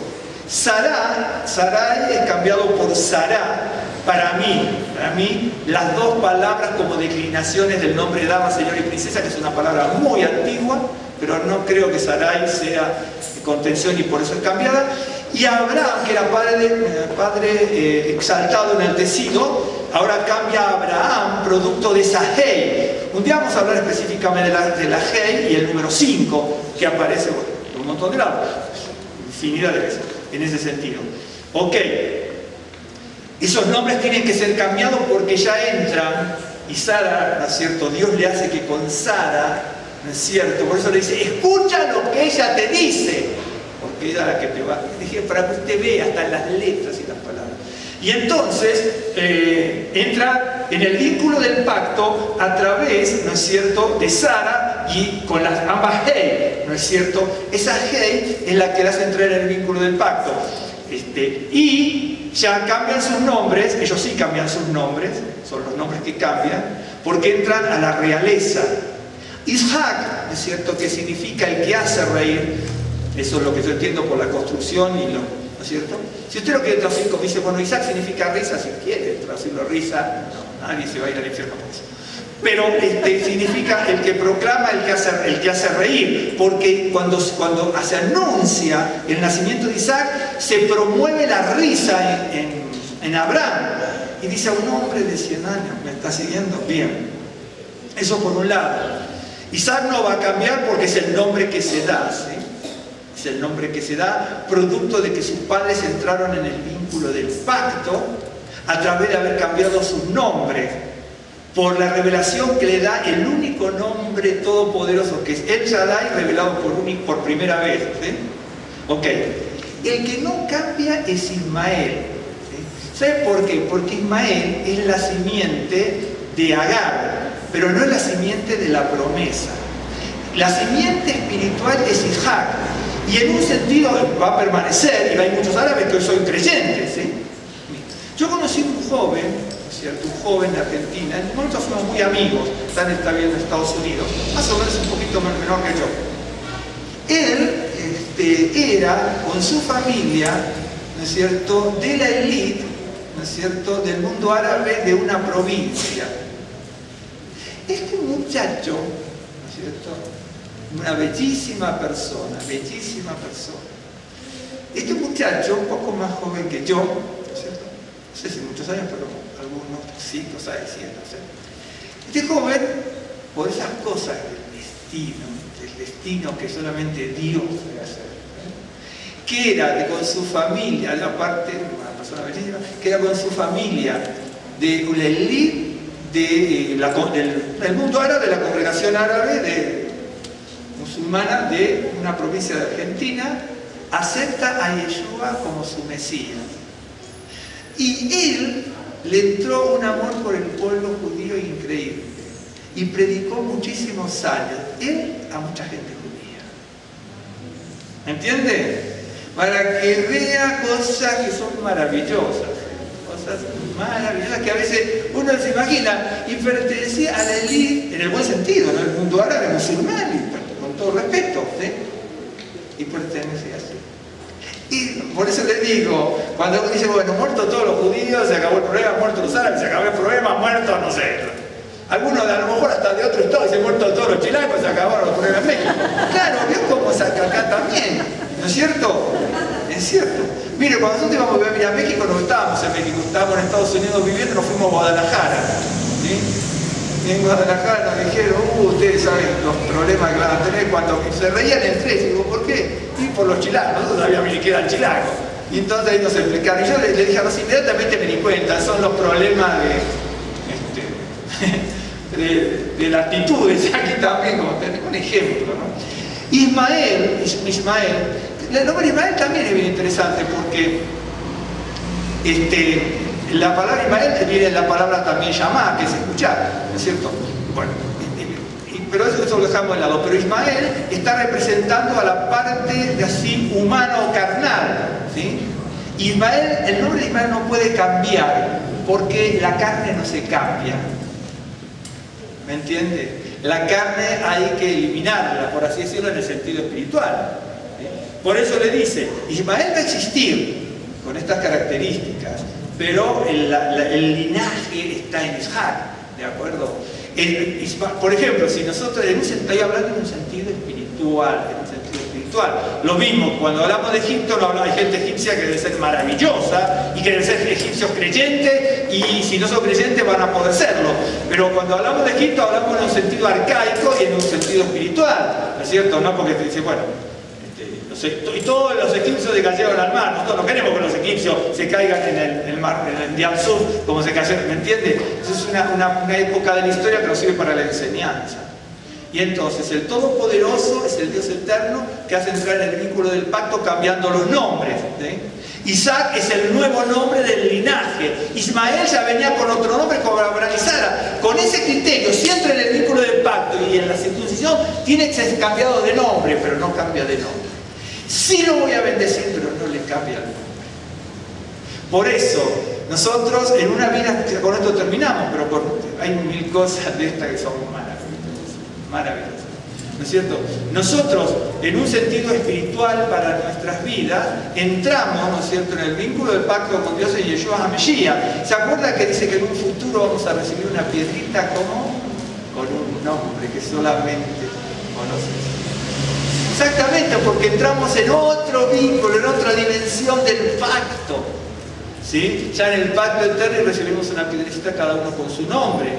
A: Sarai es cambiado por Sará. Para mí, las dos palabras como declinaciones del nombre de dama, señor y princesa, que es una palabra muy antigua, pero no creo que Sarai sea contención y por eso es cambiada. Y Abraham, que era padre exaltado, enaltecido, ahora cambia a Abraham, producto de esa Hei. Un día vamos a hablar específicamente de la Hei y el número 5, que aparece por un montón de lados, infinidad de veces, en ese sentido. Ok. Esos nombres tienen que ser cambiados porque ya entran, y Sara, ¿no es cierto? Dios le hace que con Sara, ¿no es cierto? Por eso le dice, escucha lo que ella te dice, porque ella es la que te va. Dije, para que usted vea hasta las letras y las palabras. Y entonces entra en el vínculo del pacto a través, ¿no es cierto?, de Sara y con las ambas Hei, ¿no es cierto? Esa Hei es la que le hace entrar en el vínculo del pacto. Y ya cambian sus nombres, ellos sí cambian sus nombres, son los nombres que cambian, porque entran a la realeza. Isaac, ¿no es cierto?, que significa el que hace reír, eso es lo que yo entiendo por la construcción y ¿no es cierto? Si usted lo quiere traducir como dice, bueno, Isaac significa risa, si quiere traducirlo risa, no, nadie se va a ir al infierno por eso. Pero significa el que proclama, el que hace reír, porque cuando se anuncia el nacimiento de Isaac, se promueve la risa en Abraham. Y dice a un hombre de 100 años, ¿me está siguiendo? Bien. Eso por un lado. Isaac no va a cambiar porque es el nombre que se da, ¿sí? Es el nombre que se da, producto de que sus padres entraron en el vínculo del pacto a través de haber cambiado sus nombres. Por la revelación que le da el único nombre todopoderoso, que es El Shaddai, revelado por primera vez. ¿Sí? Ok. El que no cambia es Ismael. ¿Sí? ¿Sabe por qué? Porque Ismael es la simiente de Agar, pero no es la simiente de la promesa. La simiente espiritual es Isaac, y en un sentido va a permanecer, y hay muchos árabes que hoy son creyentes. ¿Sí? Yo conocí un joven, ¿cierto? Un joven de Argentina, en un momento fuimos muy amigos, está bien en Estados Unidos, más o menos un poquito menor que yo. Él era con su familia, ¿no es cierto?, de la élite, ¿no es cierto?, del mundo árabe de una provincia. Este muchacho, ¿no es cierto?, una bellísima persona, Este muchacho, un poco más joven que yo, ¿no es cierto?, no sé si muchos años, pero algunos 5, 6, 7, no sé. Este joven, por esas cosas del destino que solamente Dios puede hacer, que era con su familia, aparte, una persona bellísima, que era con su familia de la élite del mundo árabe, de la congregación árabe musulmana de una provincia de Argentina, acepta a Yeshua como su Mesías. Y él le entró un amor por el pueblo judío increíble y predicó muchísimos años, él a mucha gente judía. ¿Me entiende? Para que vea cosas que son maravillosas. cosas maravillosas que a veces uno se imagina, y pertenecía a la élite, en el buen sentido, ¿no? El mundo árabe musulmán, y con todo respeto, ¿sí? Y pertenecía así. Y por eso les digo, cuando uno dice, bueno, muertos todos los judíos, se acabó el problema, muertos los árabes, se acabó el problema, muertos, no sé. Algunos a lo mejor hasta de otro estado dicen muertos todos los chilangos, se acabaron los problemas en México. Claro, ¿vio cómo saca acá también? ¿No es cierto? Es cierto. Mire, cuando nosotros íbamos a vivir a México, no estábamos en México, estábamos en Estados Unidos viviendo, nos fuimos a Guadalajara. ¿Sí? Y en Guadalajara nos dijeron, ustedes saben los problemas que van a tener cuando se reían entre ellos. Digo, ¿por qué? Y por los chilangos, nosotros sabíamos ni que eran chilangos. Y entonces ahí nos explicaron. Y yo le dije a los inmediatamente me di cuenta, son los problemas de las actitudes, aquí también, como tener un ejemplo, ¿no? Ismael, el nombre Ismael también es bien interesante porque la palabra Ismael viene de la palabra también llamar, que es escuchar, ¿no es cierto? Bueno, pero eso lo dejamos de lado. Pero Ismael está representando a la parte de así humano o carnal, ¿sí? Ismael, el nombre de Ismael no puede cambiar porque la carne no se cambia. ¿Me entiende? La carne hay que eliminarla, por así decirlo, en el sentido espiritual. ¿Sí? Por eso le dice, Ismael va a existir con estas características, pero el linaje está en Isaac, ¿de acuerdo? Por ejemplo, si nosotros, estoy hablando en un sentido espiritual, lo mismo, cuando hablamos de Egipto, no hay gente egipcia que debe ser maravillosa y que debe ser egipcios creyentes, y si no son creyentes van a poder serlo. Pero cuando hablamos de Egipto, hablamos en un sentido arcaico y en un sentido espiritual, ¿no es cierto? No porque te dice, bueno, y todos los egipcios se cayeron al mar. Nosotros no queremos que los egipcios se caigan en el mar, en el Diamsuf, como se cayeron, ¿me entiende? Eso es una época de la historia que nos sirve para la enseñanza. Y entonces el Todopoderoso es el Dios eterno que hace entrar en el vínculo del pacto cambiando los nombres, ¿sí? Isaac es el nuevo nombre del linaje. Ismael ya venía con otro nombre, como Abraham y Sara. Con ese criterio, si entra en el vínculo del pacto y en la circuncisión, tiene que ser cambiado de nombre, pero no cambia de nombre. Sí lo voy a bendecir, pero no le cambia el nombre. Por eso, nosotros en una vida, con esto terminamos, pero hay mil cosas de estas que son maravillosas, ¿no es cierto? Nosotros, en un sentido espiritual para nuestras vidas, entramos, ¿no es cierto?, en el vínculo del pacto con Dios en Yeshua HaMashiach. ¿Se acuerda que dice que en un futuro vamos a recibir una piedrita como con un nombre que solamente conoces? Exactamente, porque entramos en otro vínculo, en otra dimensión del pacto, ¿sí? Ya en el pacto eterno recibimos una piedrita cada uno con su nombre.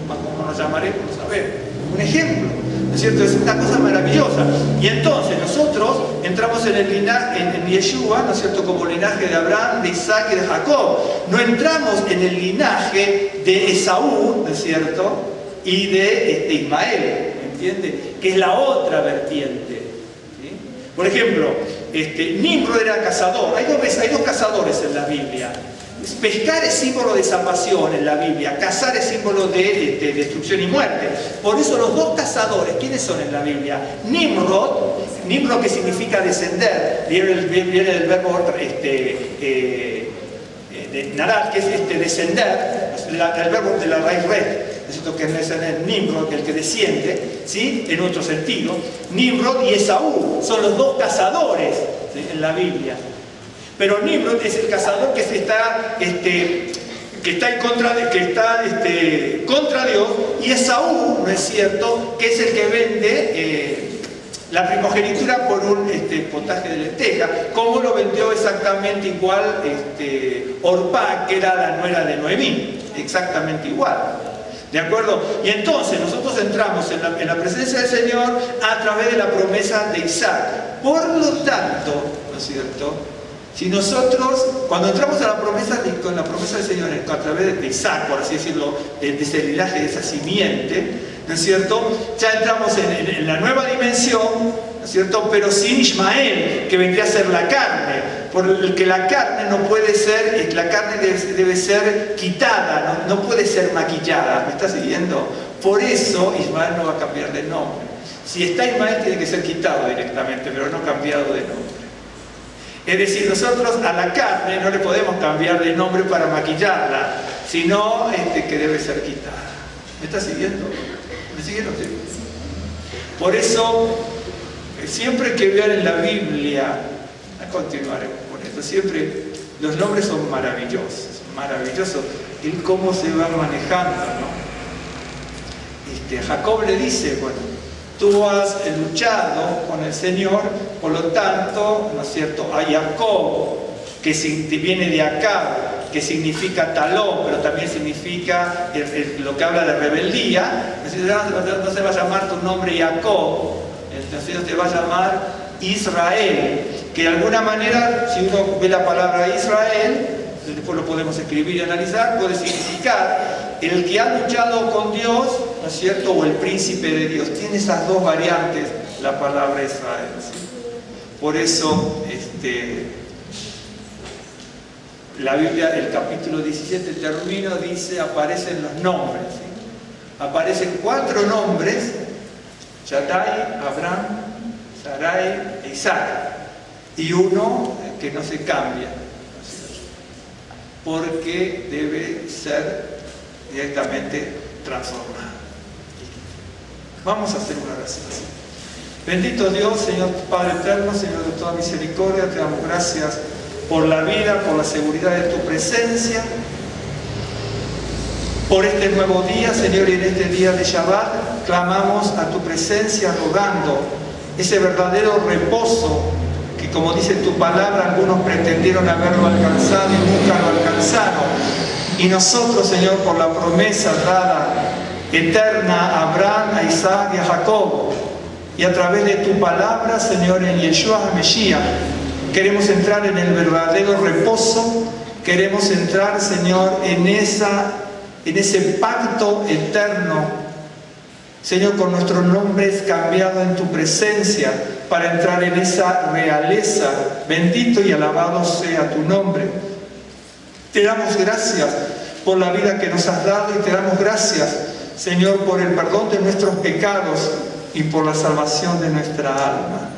A: ¿Cómo nos llamaremos? No sabemos. Un ejemplo, ¿no es cierto? Es una cosa maravillosa. Y entonces nosotros entramos en el linaje, en Yeshua, ¿no es cierto?, como linaje de Abraham, de Isaac y de Jacob. No entramos en el linaje de Esaú, ¿no es cierto?, y de Ismael, ¿entiende? Que es la otra vertiente. ¿Sí? Por ejemplo, Nimrod era cazador. Hay dos cazadores en la Biblia. Pescar es símbolo de salvación en la Biblia, cazar es símbolo de destrucción y muerte. Por eso los dos cazadores, ¿quiénes son en la Biblia? Nimrod que significa descender, viene del verbo narar, que es descender, el verbo de la raíz red, que es el Nimrod, el que desciende, ¿sí?, en otro sentido. Nimrod y Esaú son los dos cazadores, ¿sí?, en la Biblia. Pero Nimrod es el cazador que está en contra Dios, y Esaú, ¿no es cierto?, que es el que vende la primogenitura por un potaje de lenteja, como lo vendió exactamente igual Orpá, que era la nuera de Noemí, exactamente igual. ¿De acuerdo? Y entonces nosotros entramos en la presencia del Señor a través de la promesa de Isaac. Por lo tanto, ¿no es cierto?, si nosotros, cuando entramos a con la promesa del Señor a través de Isaac, por así decirlo, de ese linaje, de esa simiente, ¿no es cierto?, ya entramos en la nueva dimensión, ¿no es cierto?, pero sin Ismael, que vendría a ser la carne, porque la carne no puede ser, la carne debe ser quitada, no puede ser maquillada. ¿Me está siguiendo? Por eso Ismael no va a cambiar de nombre. Si está Ismael, tiene que ser quitado directamente, pero no cambiado de nombre. Es decir, nosotros a la carne no le podemos cambiar de nombre para maquillarla, sino que debe ser quitada. ¿Me está siguiendo? ¿Me siguen ustedes? Por eso, siempre que vean en la Biblia, continuaremos con esto, siempre los nombres son maravillosos, el cómo se va manejando, ¿no? Jacob le dice, bueno, tú has luchado con el Señor, por lo tanto, ¿no es cierto?, a Jacob, que viene de Acab, que significa talón, pero también significa lo que habla de rebeldía. No se va a llamar tu nombre Jacob, entonces te va a llamar Israel, que de alguna manera, si uno ve la palabra Israel, después lo podemos escribir y analizar, puede significar el que ha luchado con Dios, ¿no es cierto?, o el príncipe de Dios. Tiene esas dos variantes la palabra Israel, ¿sí? Por eso la Biblia, el capítulo 17 termino, dice, aparecen los nombres, ¿sí? Aparecen 4 nombres: Shaddai, Abraham, Sarai e Isaac, y uno que no se cambia, porque debe ser directamente transformado. Vamos a hacer una oración. Bendito Dios, Señor Padre eterno, Señor de toda misericordia, te damos gracias por la vida, por la seguridad de tu presencia, por este nuevo día, Señor, y en este día de Shabbat clamamos a tu presencia rogando ese verdadero reposo que, como dice tu palabra, algunos pretendieron haberlo alcanzado y nunca lo alcanzaron. Y nosotros, Señor, por la promesa dada eterna a Abraham, a Isaac y a Jacob, y a través de tu palabra, Señor, en Yeshua HaMashiach, queremos entrar en el verdadero reposo, queremos entrar, Señor, en ese pacto eterno, Señor, con nuestros nombres cambiados en tu presencia, para entrar en esa realeza. Bendito y alabado sea tu nombre. Te damos gracias por la vida que nos has dado, y te damos gracias, Señor, por el perdón de nuestros pecados y por la salvación de nuestra alma.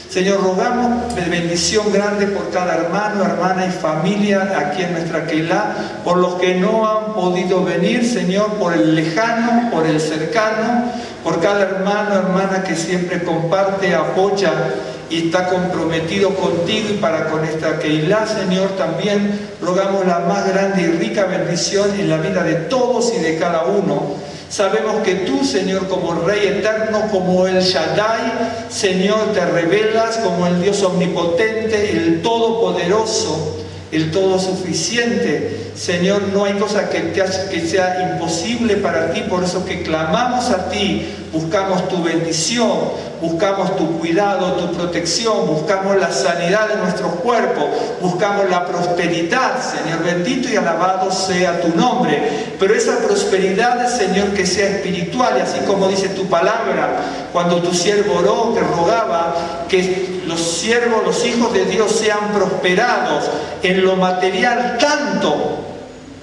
A: Señor, rogamos de bendición grande por cada hermano, hermana y familia aquí en nuestra Keilah, por los que no han podido venir, Señor, por el lejano, por el cercano, por cada hermano, hermana que siempre comparte, apoya y está comprometido contigo y para con esta Keilah, Señor. También rogamos la más grande y rica bendición en la vida de todos y de cada uno. Sabemos que tú, Señor, como Rey eterno, como el Shaddai, Señor, te revelas como el Dios omnipotente, el todopoderoso, el todo suficiente. Señor, no hay cosa que sea imposible para ti, por eso que clamamos a ti, buscamos tu bendición, buscamos tu cuidado, tu protección, buscamos la sanidad de nuestros cuerpos, buscamos la prosperidad, Señor, bendito y alabado sea tu nombre. Pero esa prosperidad, Señor, que sea espiritual, y así como dice tu palabra, cuando tu siervo oró, que rogaba que los siervos, los hijos de Dios sean prosperados en lo material tanto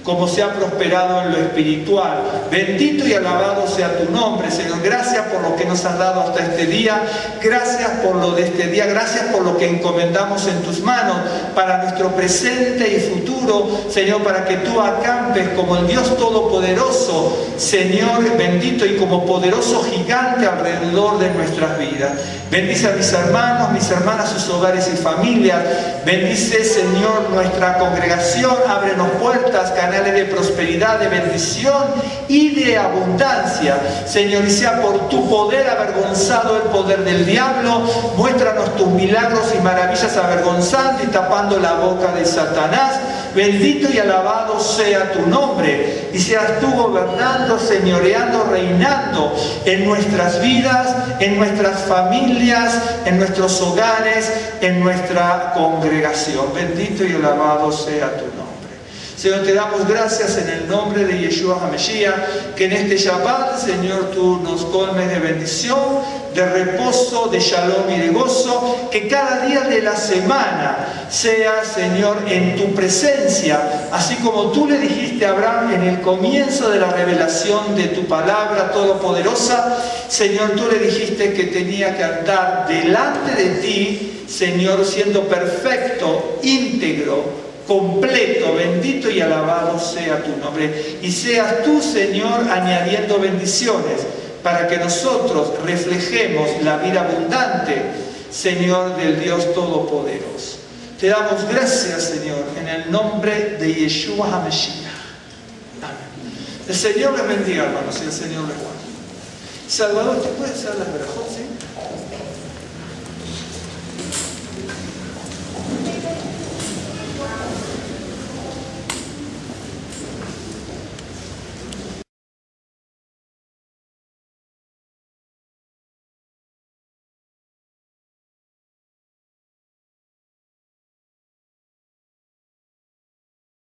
A: como se ha prosperado en lo espiritual. Bendito y alabado sea tu nombre, Señor. Gracias por lo que nos has dado hasta este día. Gracias por lo de este día. Gracias por lo que encomendamos en tus manos para nuestro presente y futuro, Señor, para que tú acampes como el Dios Todopoderoso, Señor, bendito, y como poderoso gigante alrededor de nuestras vidas. Bendice a mis hermanos, mis hermanas, sus hogares y familias. Bendice, Señor, nuestra congregación. Ábrenos puertas, canales de prosperidad, de bendición y de abundancia, Señor, y sea por tu poder avergonzado el poder del diablo. Muéstranos tus milagros y maravillas avergonzando y tapando la boca de Satanás. Bendito y alabado sea tu nombre, y seas tú gobernando, señoreando, reinando en nuestras vidas, en nuestras familias, en nuestros hogares, en nuestra congregación. Bendito y alabado sea tu nombre. Señor, te damos gracias en el nombre de Yeshua HaMashiach, que en este Shabbat, Señor, tú nos colmes de bendición, de reposo, de shalom y de gozo, que cada día de la semana sea, Señor, en tu presencia, así como tú le dijiste a Abraham en el comienzo de la revelación de tu palabra todopoderosa. Señor, tú le dijiste que tenía que andar delante de ti, Señor, siendo perfecto, íntegro, completo, bendito y alabado sea tu nombre. Y seas tú, Señor, añadiendo bendiciones para que nosotros reflejemos la vida abundante, Señor, del Dios Todopoderoso. Te damos gracias, Señor, en el nombre de Yeshua HaMashiach. Amén. El Señor les bendiga, hermanos, y el Señor les guarde. Salvador, ¿te puedes hacer las verajot?